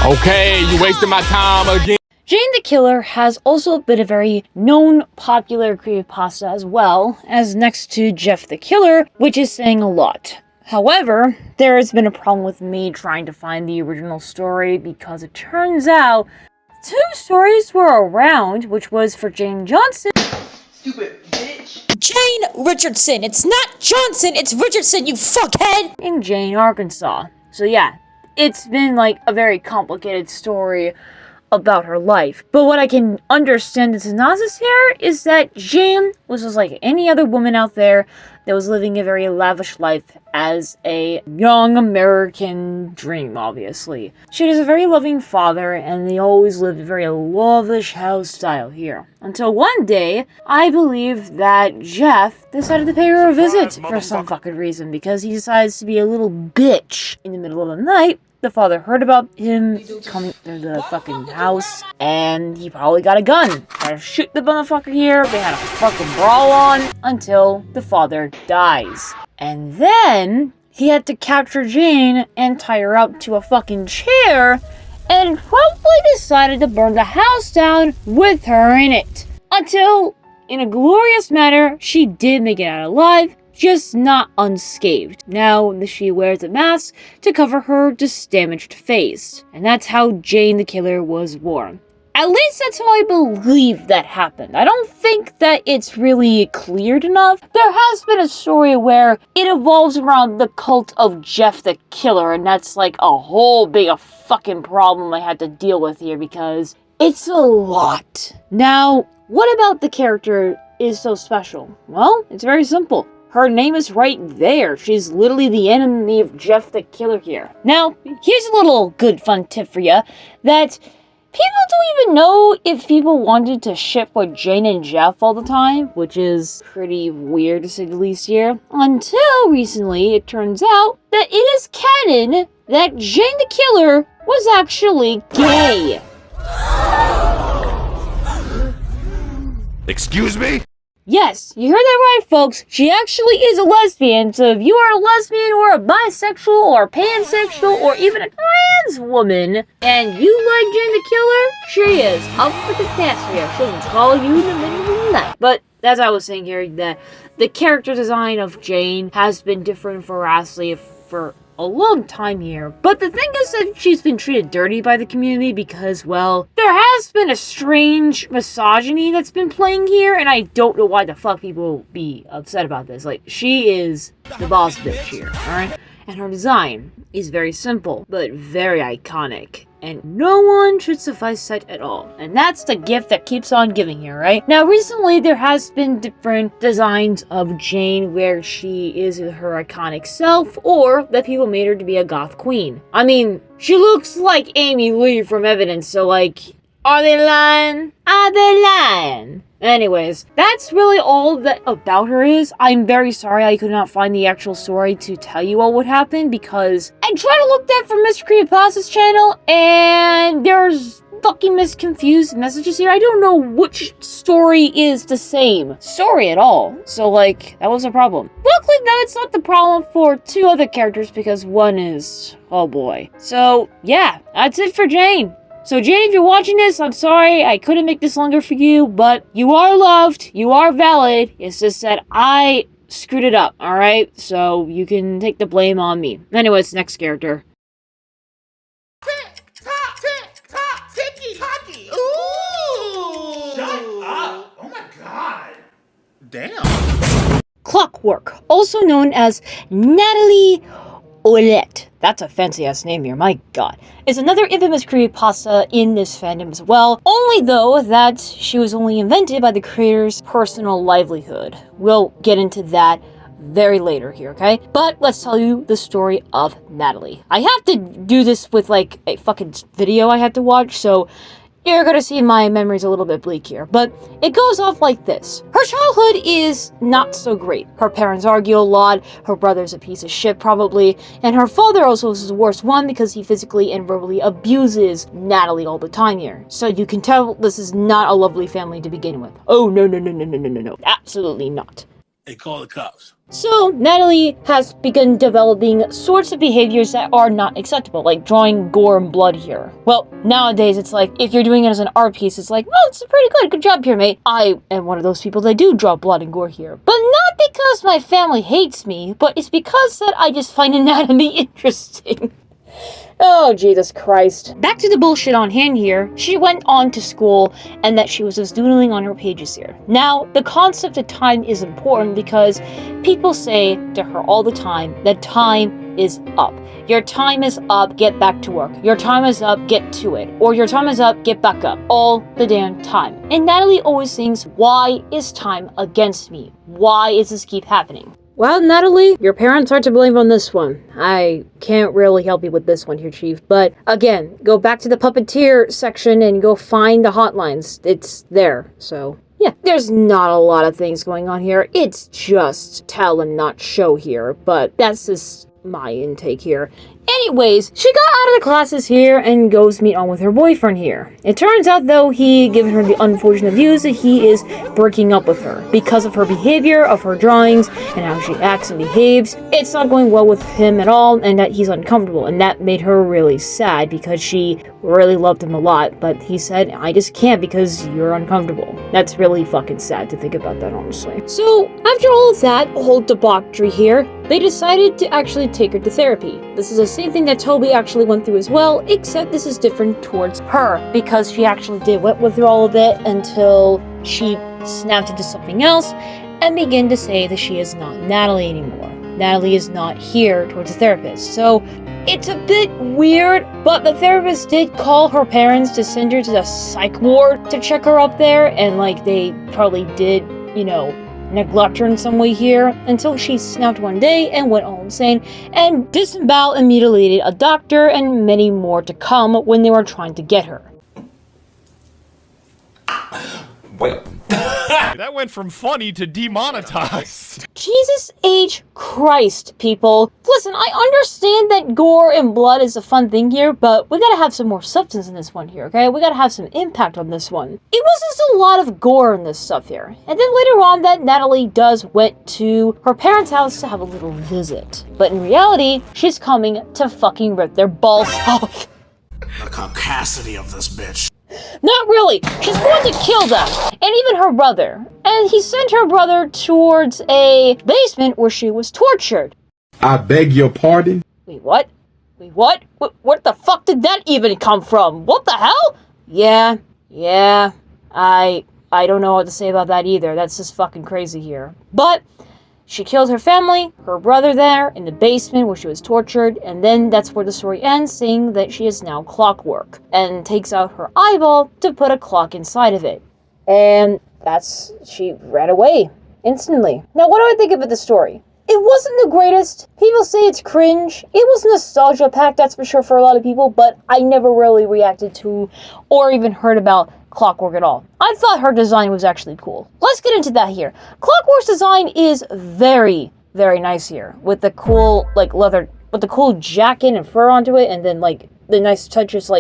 Okay, you wasted my time again. Jane the Killer has also been a very known popular creepypasta as well, as next to Jeff the Killer, which is saying a lot. However, there has been a problem with me trying to find the original story because it turns out two stories were around, which was for Jane Johnson. Stupid bitch. Jane Richardson. It's not Johnson, it's Richardson, you fuckhead! In Jane, Arkansas. So yeah, it's been like a very complicated story about her life. But what I can understand the synopsis here is that Jane was just like any other woman out there that was living a very lavish life as a young American dream, obviously. She has a very loving father, and they always lived a very lavish house style here. Until one day, I believe that Jeff decided to pay her a visit for some fucking reason, because he decides to be a little bitch in the middle of the night. The father heard about him coming to the fucking house, and he probably got a gun. Tried to shoot the motherfucker here, they had a fucking brawl on, until the father dies. And then, he had to capture Jane and tie her up to a fucking chair, and probably decided to burn the house down with her in it. Until, in a glorious manner, she did make it out alive, just not unscathed. Now she wears a mask to cover her damaged face. And that's how Jane the Killer was born. At least that's how I believe that happened. I don't think that it's really cleared enough. There has been a story where it evolves around the cult of Jeff the Killer, and that's like a whole big fucking problem I had to deal with here because it's a lot. Now, what about the character is so special? Well, it's very simple. Her name is right there. She's literally the enemy of Jeff the Killer here. Now, here's a little good fun tip for you, that people don't even know if people wanted to ship with Jane and Jeff all the time, which is pretty weird to say the least here. Until recently, it turns out that it is canon that Jane the Killer was actually gay. Excuse me? Yes, you heard that right, folks. She actually is a lesbian, so if you are a lesbian or a bisexual or pansexual or even a trans woman, and you like Jane the Killer, she is up for the task here. She'll call you in the middle of the night. But as I was saying here, the character design of Jane has been different for Ashley for a long time here. But the thing is that she's been treated dirty by the community because, well, there has been a strange misogyny that's been playing here, and I don't know why the fuck people will be upset about this. Like, she is the boss bitch here, alright? And her design is very simple, but very iconic. And no one should suffice that at all. And that's the gift that keeps on giving here, right? Now, recently, there has been different designs of Jane where she is her iconic self, or that people made her to be a goth queen. I mean, she looks like Amy Lee from Evidence, so like, are they lying? Are they lying? Anyways, that's really all that about her is. I'm very sorry I could not find the actual story to tell you all what happened because I tried to look that from Mr. Creeptober's channel and there's fucking misconfused messages here. I don't know which story is the same story at all. So like, that was a problem. Luckily though, it's not the problem for two other characters because one is, oh boy. So yeah, that's it for Jane. So Jane, if you're watching this, I'm sorry I couldn't make this longer for you, but you are loved, you are valid. It's just that I screwed it up, alright? So you can take the blame on me. Anyways, next character. Tick-tock, ticky-tocky. Ooh! Shut up! Oh my god! Damn. Clockwork, also known as Natalie Olet. That's a fancy-ass name here, my god. Is another infamous creepypasta in this fandom as well, only though that she was only invented by the creator's personal livelihood. We'll get into that very later here, okay? But let's tell you the story of Natalie. I have to do this with like a fucking video I had to watch, so you're gonna see my memory's a little bit bleak here, but it goes off like this. Her childhood is not so great. Her parents argue a lot, her brother's a piece of shit probably, and her father also is the worst one because he physically and verbally abuses Natalie all the time here. So you can tell this is not a lovely family to begin with. Oh, no. Absolutely not. They call the cops. So, Natalie has begun developing sorts of behaviors that are not acceptable, like drawing gore and blood here. Well, nowadays it's like, if you're doing it as an art piece, it's like, well, it's pretty good job here, mate. I am one of those people that do draw blood and gore here. But not because my family hates me, but it's because that I just find anatomy interesting. Oh, Jesus Christ. Back to the bullshit on hand here. She went on to school and that she was just doodling on her pages here. Now, the concept of time is important because people say to her all the time that time is up. Your time is up, get back to work. Your time is up, get to it. Or your time is up, get back up. All the damn time. And Natalie always thinks, why is time against me? Why does this keep happening? Well, Natalie, your parents are to blame on this one. I can't really help you with this one here, Chief. But again, go back to the puppeteer section and go find the hotlines. It's there, so yeah. There's not a lot of things going on here. It's just tell and not show here, but that's just my intake here. Anyways, she got out of the classes here and goes meet on with her boyfriend here. It turns out though he given her the unfortunate news that he is breaking up with her because of her behavior, of her drawings, and how she acts and behaves. It's not going well with him at all, and that he's uncomfortable, and that made her really sad because she really loved him a lot, but he said, I just can't because you're uncomfortable. That's really fucking sad to think about that, honestly. So, after all of that whole debauchery here, they decided to actually take her to therapy. This is the same thing that Toby actually went through as well, except this is different towards her, because she actually did went with all of it until she snapped into something else and began to say that she is not Natalie anymore. Natalie is not here towards the therapist. So it's a bit weird, but the therapist did call her parents to send her to the psych ward to check her up there, and like they probably did, you know, neglect her in some way here until she snapped one day and went all insane and disemboweled and mutilated a doctor and many more to come when they were trying to get her. Wait. That went from funny to demonetized. Jesus H. Christ, people. Listen, I understand that gore and blood is a fun thing here, but we gotta have some more substance in this one here, okay? We gotta have some impact on this one. It was just a lot of gore in this stuff here. And then later on that Natalie went to her parents' house to have a little visit. But in reality, she's coming to fucking rip their balls off. The caucasity of this bitch. Not really. She's going to kill them, and even her brother. And he sent her brother towards a basement where she was tortured. I beg your pardon? Wait, what? Wait, what? Where the fuck did that even come from? What the hell? Yeah. I don't know what to say about that either. That's just fucking crazy here. But she killed her family, her brother there, in the basement where she was tortured, and then that's where the story ends, saying that she is now Clockwork, and takes out her eyeball to put a clock inside of it. And she ran away, instantly. Now, what do I think about the story? It wasn't the greatest. People say it's cringe. It was nostalgia packed, that's for sure, for a lot of people, but I never really reacted to or even heard about Clockwork at all. I thought her design was actually cool. Let's get into that here. Clockwork's design is very, very nice here, with the cool, leather, with the cool jacket and fur onto it, and then, the nice touches,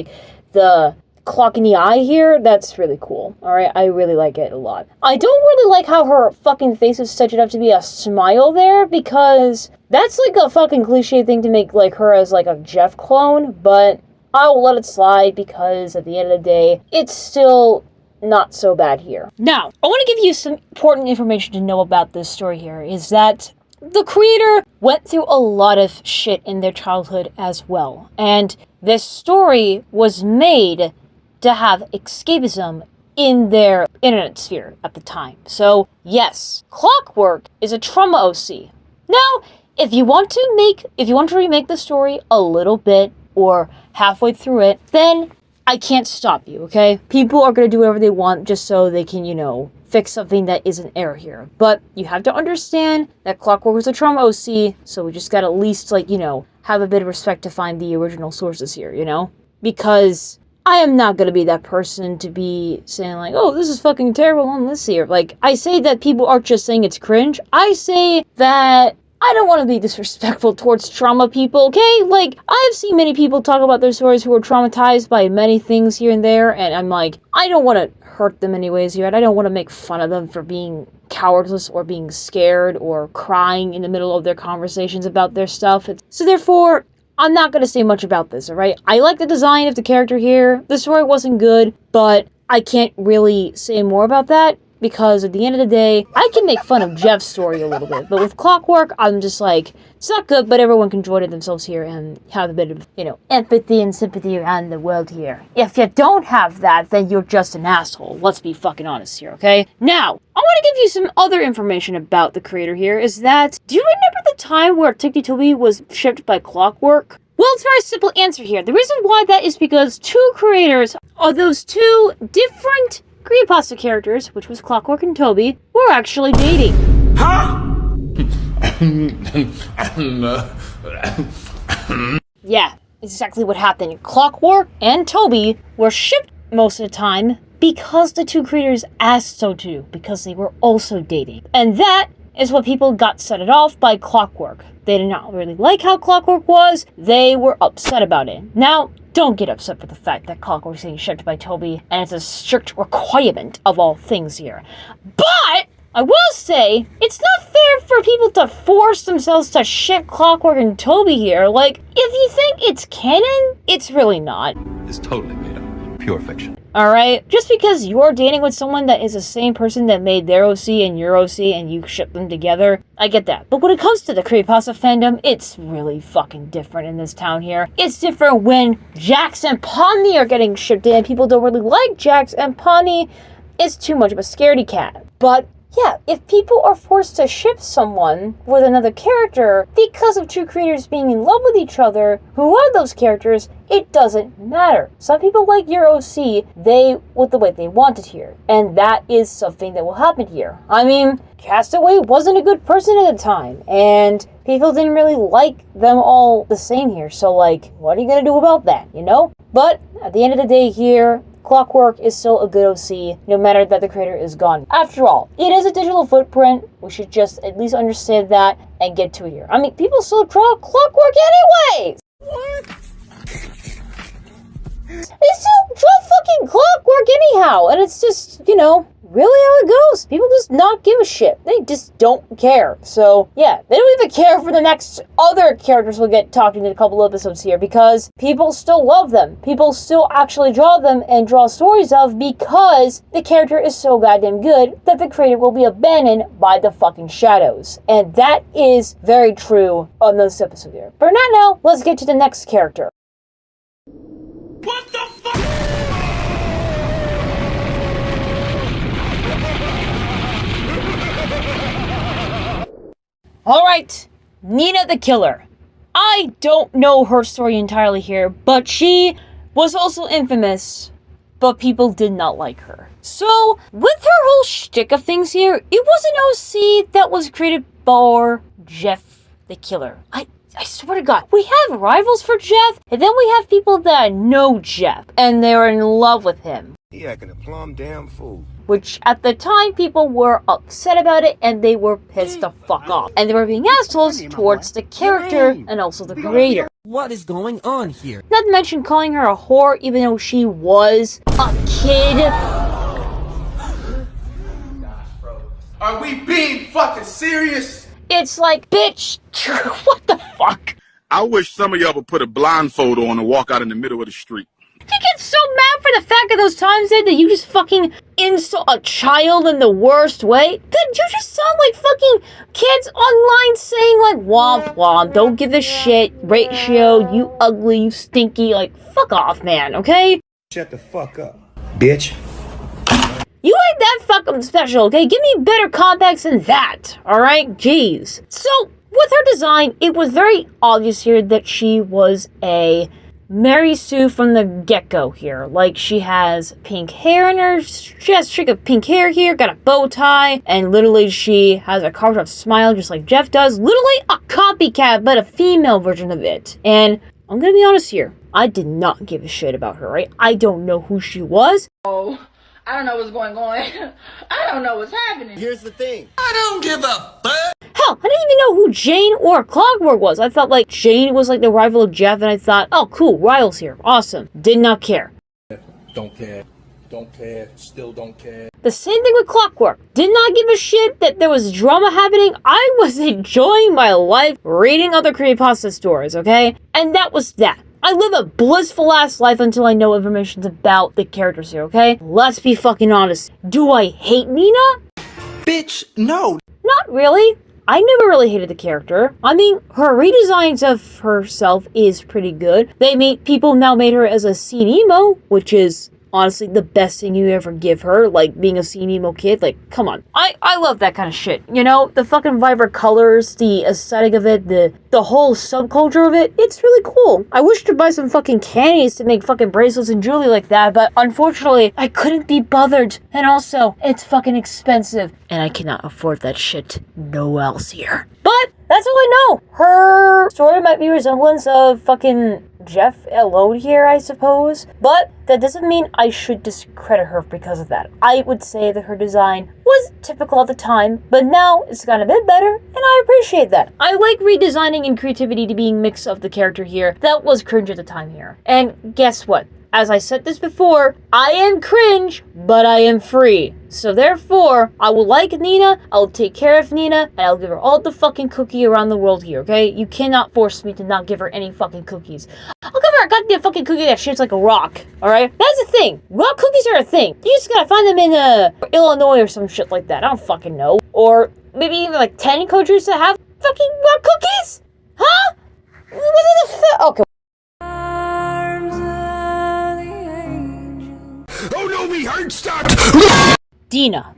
the clock in the eye here. That's really cool. Alright, I really like it a lot. I don't really like how her fucking face is touched up to be a smile there, because that's a fucking cliche thing to make, her as, a Jeff clone, but I'll let it slide because at the end of the day, it's still not so bad here. Now, I want to give you some important information to know about this story here, is that the creator went through a lot of shit in their childhood as well. And this story was made to have escapism in their internet sphere at the time. So, yes, Clockwork is a trauma OC. Now, if you want to remake the story a little bit, or halfway through it, then I can't stop you, okay? People are gonna do whatever they want just so they can, fix something that is an error here. But you have to understand that Clockwork was a trauma OC, so we just gotta at least, have a bit of respect to find the original sources here, Because I am not gonna be that person to be saying, oh, this is fucking terrible on this here. I say that people aren't just saying it's cringe. I say that I don't want to be disrespectful towards trauma people, okay? I've seen many people talk about their stories who were traumatized by many things here and there, and I'm I don't want to hurt them anyways here, and I don't want to make fun of them for being cowardless or being scared or crying in the middle of their conversations about their stuff. So therefore, I'm not going to say much about this, alright? I like the design of the character here. The story wasn't good, but I can't really say more about that, because at the end of the day, I can make fun of Jeff's story a little bit, but with Clockwork, I'm just it's not good, but everyone can enjoy it themselves here and have a bit of, empathy and sympathy around the world here. If you don't have that, then you're just an asshole. Let's be fucking honest here, okay? Now, I want to give you some other information about the creator here, is that, do you remember the time where Toby was shipped by Clockwork? Well, it's a very simple answer here. The reason why that is because two creators of those two different creepypasta characters, which was Clockwork and Toby, were actually dating. Huh? Yeah, exactly what happened. Clockwork and Toby were shipped most of the time because the two creators asked so to, because they were also dating. And that is what people got set it off by Clockwork. They did not really like how Clockwork was. They were upset about it. Now, don't get upset for the fact that Clockwork is getting shipped by Toby, and it's a strict requirement of all things here. But I will say, it's not fair for people to force themselves to ship Clockwork and Toby here. If you think it's canon, it's really not. It's totally made up. Pure fiction. Alright? Just because you're dating with someone that is the same person that made their OC and your OC and you ship them together, I get that. But when it comes to the creepypasta fandom, it's really fucking different in this town here. It's different when Jax and Pawnee are getting shipped in. People don't really like Jax, and Pawnee is too much of a scaredy cat. But yeah, if people are forced to ship someone with another character because of two creators being in love with each other, who are those characters, it doesn't matter. Some people like your OC, with the way they want it here. And that is something that will happen here. I mean, Castaway wasn't a good person at the time, and people didn't really like them all the same here. So what are you gonna do about that, But at the end of the day here, Clockwork is still a good OC, no matter that the creator is gone. After all, it is a digital footprint. We should just at least understand that and get to it here. I mean, people still draw Clockwork anyways! What? They still draw fucking Clockwork anyhow, and it's just, you know, really how it goes. People just not give a shit. They just don't care. So, yeah, they don't even care for the next other characters we'll get talking in a couple episodes here, because people still love them. People still actually draw them and draw stories of, because the character is so goddamn good that the creator will be abandoned by the fucking shadows. And that is very true on this episode here. But not now, let's get to the next character. What the fuck? Alright, Nina the Killer. I don't know her story entirely here, but she was also infamous, but people did not like her. So, with her whole shtick of things here, it was an OC that was created for Jeff the Killer. I swear to God, we have rivals for Jeff, and then we have people that know Jeff, and they're in love with him. He acting a plumb damn fool. Which, at the time, people were upset about it, and they were pissed the fuck off. And they were being assholes towards the character, and also the creator. What is going on here? Not to mention calling her a whore, even though she was a kid. Are we being fucking serious? It's like, bitch, what the fuck? I wish some of y'all would put a blindfold on and walk out in the middle of the street. You get so mad for the fact of those times, Ed, that you just fucking insult a child in the worst way? Dude, you just sound like fucking kids online saying like, womp womp, don't give a shit, ratio, you ugly, you stinky, like, fuck off, man, okay? Shut the fuck up, bitch. You ain't that fucking special, okay? Give me better context than that, alright? Jeez. So, with her design, it was very obvious here that she was a Mary Sue from the get-go here. Like, she has pink hair in her, she has a streak of pink hair here, got a bow tie, and literally she has a carved out smile just like Jeff does. Literally a copycat, but a female version of it. And I'm gonna be honest here, I did not give a shit about her, right? I don't know who she was. Oh, I don't know what's going on. I don't know what's happening. Here's the thing. I don't give a fuck. Hell, I didn't even know who Jane or Clockwork was. I thought like Jane was like the rival of Jeff, and I thought, oh cool, rivals here, awesome. Did not care. Don't care. Don't care. Still don't care. The same thing with Clockwork. Did not give a shit that there was drama happening. I was enjoying my life reading other creepypasta stories, okay? And that was that. I live a blissful ass life until I know information about the characters here, okay? Let's be fucking honest. Do I hate Nina? Bitch, no. Not really. I never really hated the character. I mean, her redesigns of herself is pretty good. People now made her as a scene emo, which is honestly the best thing you ever give her, like being a scene emo kid. Like, come on. I love that kind of shit. You know, the fucking vibrant colors, the aesthetic of it, the whole subculture of it, it's really cool. I wish to buy some fucking candies to make fucking bracelets and jewelry like that, but unfortunately, I couldn't be bothered. And also, it's fucking expensive, and I cannot afford that shit no else here. But that's all I know. Her story might be a resemblance of fucking Jeff alone here, I suppose. But that doesn't mean I should discredit her because of that. I would say that her design was typical at the time, but now it's gotten a bit better, and I appreciate that. I like redesigning and creativity to being mix of the character here. That was cringe at the time here. And guess what? As I said this before, I am cringe, but I am free. So therefore, I will like Nina, I'll take care of Nina, and I'll give her all the fucking cookie around the world here, okay? You cannot force me to not give her any fucking cookies. I'll give her a goddamn fucking cookie that shapes like a rock, alright? That's the thing. Rock cookies are a thing. You just gotta find them in, Illinois or some shit like that. I don't fucking know. Or maybe even like 10 countries that have fucking rock cookies? Huh? What is the okay. Oh no, me heart stopped! Dina,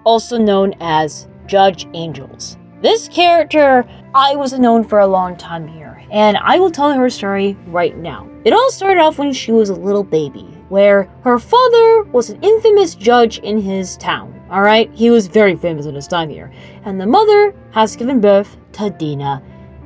also known as Judge Angels. This character, I was known for a long time here, and I will tell her story right now. It all started off when she was a little baby, where her father was an infamous judge in his town, alright? He was very famous in his time here. And the mother has given birth to Dina,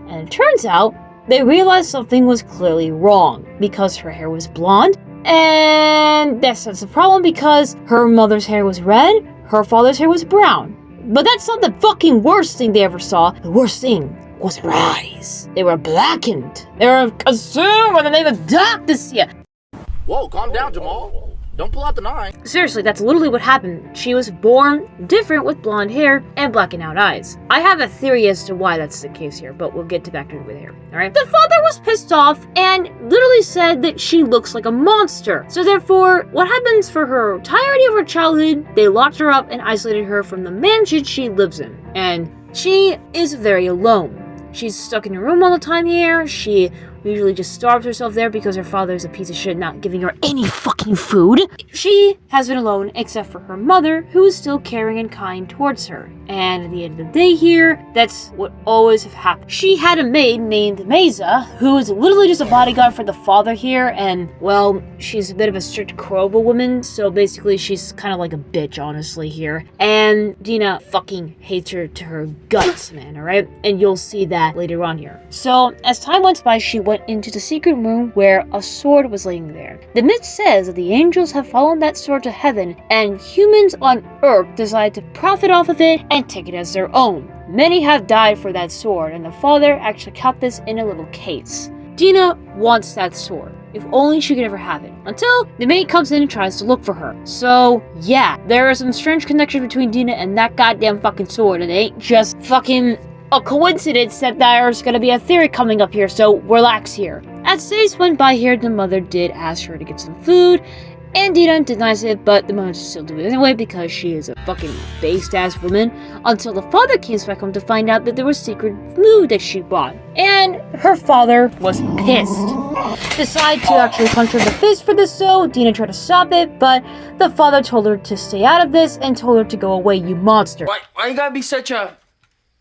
and it turns out they realized something was clearly wrong, because her hair was blonde, And that's the problem because her mother's hair was red, her father's hair was brown. But that's not the fucking worst thing they ever saw. The worst thing was her eyes. They were blackened. They were consumed by the name of darkness here. Whoa, calm down, Jamal. Don't pull out the knife. Seriously, that's literally what happened. She was born different with blonde hair and blackened out eyes. I have a theory as to why that's the case here, but we'll get to back to it here, alright? The father was pissed off and literally said that she looks like a monster. So therefore, what happens for her entirety of her childhood, they locked her up and isolated her from the mansion she lives in. And she is very alone. She's stuck in her room all the time here. She usually just starves herself there because her father is a piece of shit not giving her any fucking food. She has been alone except for her mother, who is still caring and kind towards her. And at the end of the day here, that's what always have happened. She had a maid named Mesa, who is literally just a bodyguard for the father here, and, well, she's a bit of a strict Kroba woman, so basically she's kind of like a bitch, honestly, here. And Dina fucking hates her to her guts, man, alright? And you'll see that later on here. So, as time went by, she went into the secret room where a sword was laying there. The myth says that the angels have followed that sword to heaven, and humans on Earth decide to profit off of it and take it as their own. Many have died for that sword, and the father actually kept this in a little case. Dina wants that sword, if only she could ever have it, until the maid comes in and tries to look for her. So, yeah, there is some strange connection between Dina and that goddamn fucking sword, and it ain't just fucking a coincidence that there's gonna be a theory coming up here, so relax here. As days went by here, the mother did ask her to get some food, and Dina denies it, but the mother still do it anyway because she is a fucking based-ass woman, until the father came back home to find out that there was secret food that she bought. And her father was pissed. Decided to actually punch her in the face for this, so Dina tried to stop it, but the father told her to stay out of this and told her to go away, you monster. Why you gotta be such a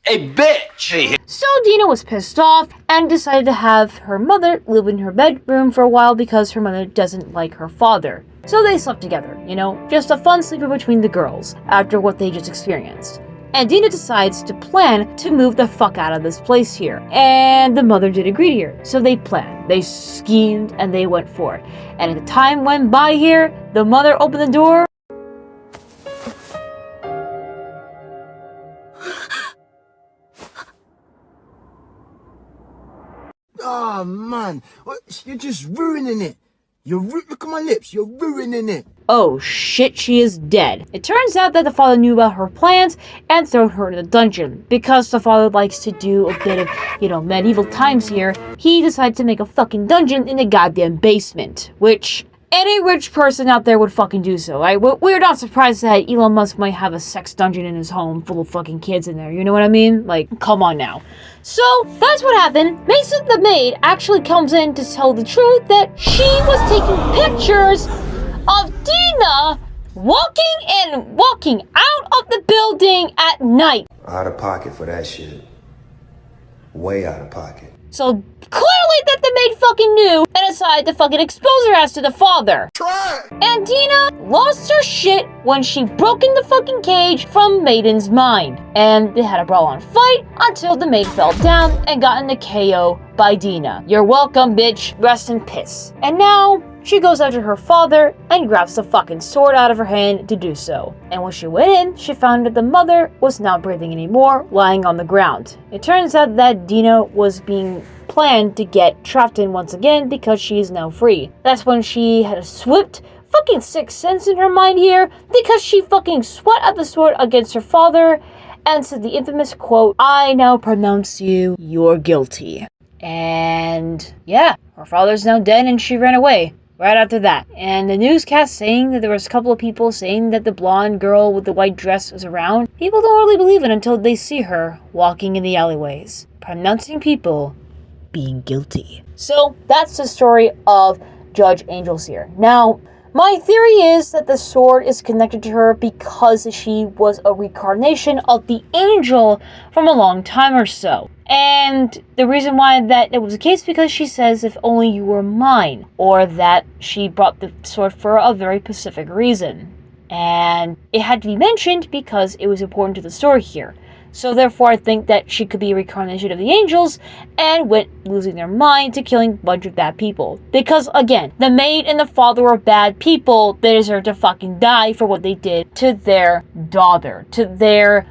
bitch? So Dina was pissed off and decided to have her mother live in her bedroom for a while because her mother doesn't like her father. So they slept together, you know, just a fun sleeper between the girls after what they just experienced. And Dina decides to plan to move the fuck out of this place here. And the mother did agree here. So they planned, they schemed, and they went for it. And as the time went by here, the mother opened the door. Oh, man. You're just ruining it. Look at my lips. You're ruining it. Oh shit, she is dead. It turns out that the father knew about her plans and threw her in a dungeon. Because the father likes to do a bit of, you know, medieval times here, he decided to make a fucking dungeon in the goddamn basement. Which any rich person out there would fucking do so, right? We're not surprised that Elon Musk might have a sex dungeon in his home full of fucking kids in there, you know what I mean? Like, come on now. So, that's what happened. Mason the maid actually comes in to tell the truth that she was taking pictures of Dina walking out of the building at night. Out of pocket for that shit. Way out of pocket. So clearly that the maid fucking knew and decided to fucking expose her ass to the father. Try! And Dina lost her shit when she broke in the fucking cage from Maiden's mind. And they had a brawl-on fight until the maid fell down and got in the KO by Dina. You're welcome, bitch. Rest in piss. And now she goes after her father and grabs the fucking sword out of her hand to do so. And when she went in, she found that the mother was not breathing anymore, lying on the ground. It turns out that Dina was being planned to get trapped in once again because she is now free. That's when she had a swift fucking sixth sense in her mind here because she fucking sweat at the sword against her father and said the infamous quote, "I now pronounce you're guilty." And yeah, her father's now dead and she ran away right after that. And the newscast saying that there was a couple of people saying that the blonde girl with the white dress was around, people don't really believe it until they see her walking in the alleyways, pronouncing people being guilty. So that's the story of Judge Angels here. Now, my theory is that the sword is connected to her because she was a reincarnation of the angel from a long time or so. And the reason why that was the case because she says, if only you were mine, or that she brought the sword for a very specific reason. And it had to be mentioned because it was important to the story here. So therefore, I think that she could be a reincarnation of the angels and went losing their mind to killing a bunch of bad people. Because again, the maid and the father were bad people. They deserve to fucking die for what they did to their daughter, to their,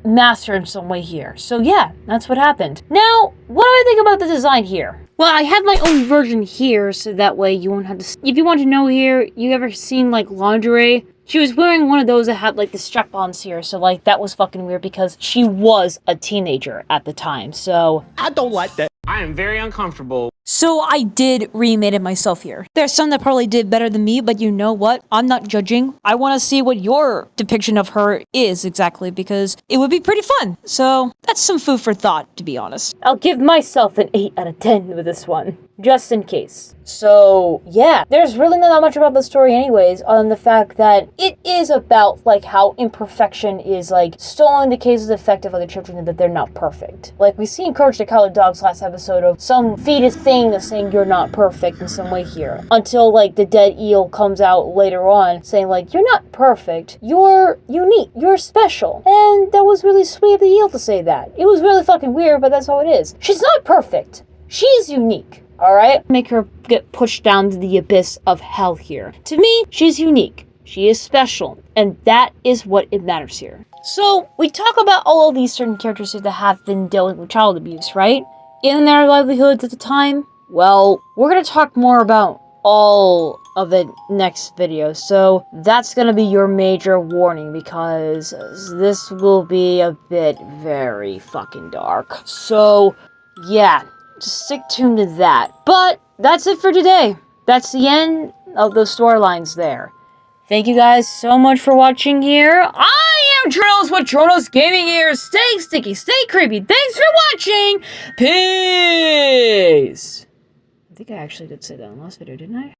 master in some way here. So yeah, that's what happened. Now, what do I think about the design here? Well, I have my own version here, so that way you won't have to... If you want to know here, you ever seen, lingerie? She was wearing one of those that had, the strap-ons here, so, that was fucking weird because she was a teenager at the time, so... I don't like that. I am very uncomfortable. So I did remake it myself here. There's some that probably did better than me, but you know what? I'm not judging. I want to see what your depiction of her is exactly, because it would be pretty fun. So that's some food for thought, to be honest. I'll give myself an 8 out of 10 with this one, just in case. So, yeah, there's really not that much about the story anyways, other than the fact that it is about, how imperfection is, stolen the cases effect of other children and that they're not perfect. We see in Courage the Cowardly Dog's last episode of some fetus thing of saying you're not perfect in some way here. Until, the dead eel comes out later on saying, you're not perfect, you're unique, you're special. And that was really sweet of the eel to say that. It was really fucking weird, but that's how it is. She's not perfect. She's unique. Alright? Make her get pushed down to the abyss of hell here. To me, she's unique. She is special. And that is what it matters here. So, we talk about all of these certain characters that have been dealing with child abuse, right? In their livelihoods at the time. Well, we're going to talk more about all of it next video. So, that's going to be your major warning because this will be a bit very fucking dark. So, yeah. Just stick tuned to that. But that's it for today. That's the end of the storylines there. Thank you guys so much for watching here. I am Tronos with Tronos Gaming here. Stay sticky, stay creepy. Thanks for watching. Peace. I think I actually did say that in the last video, didn't I?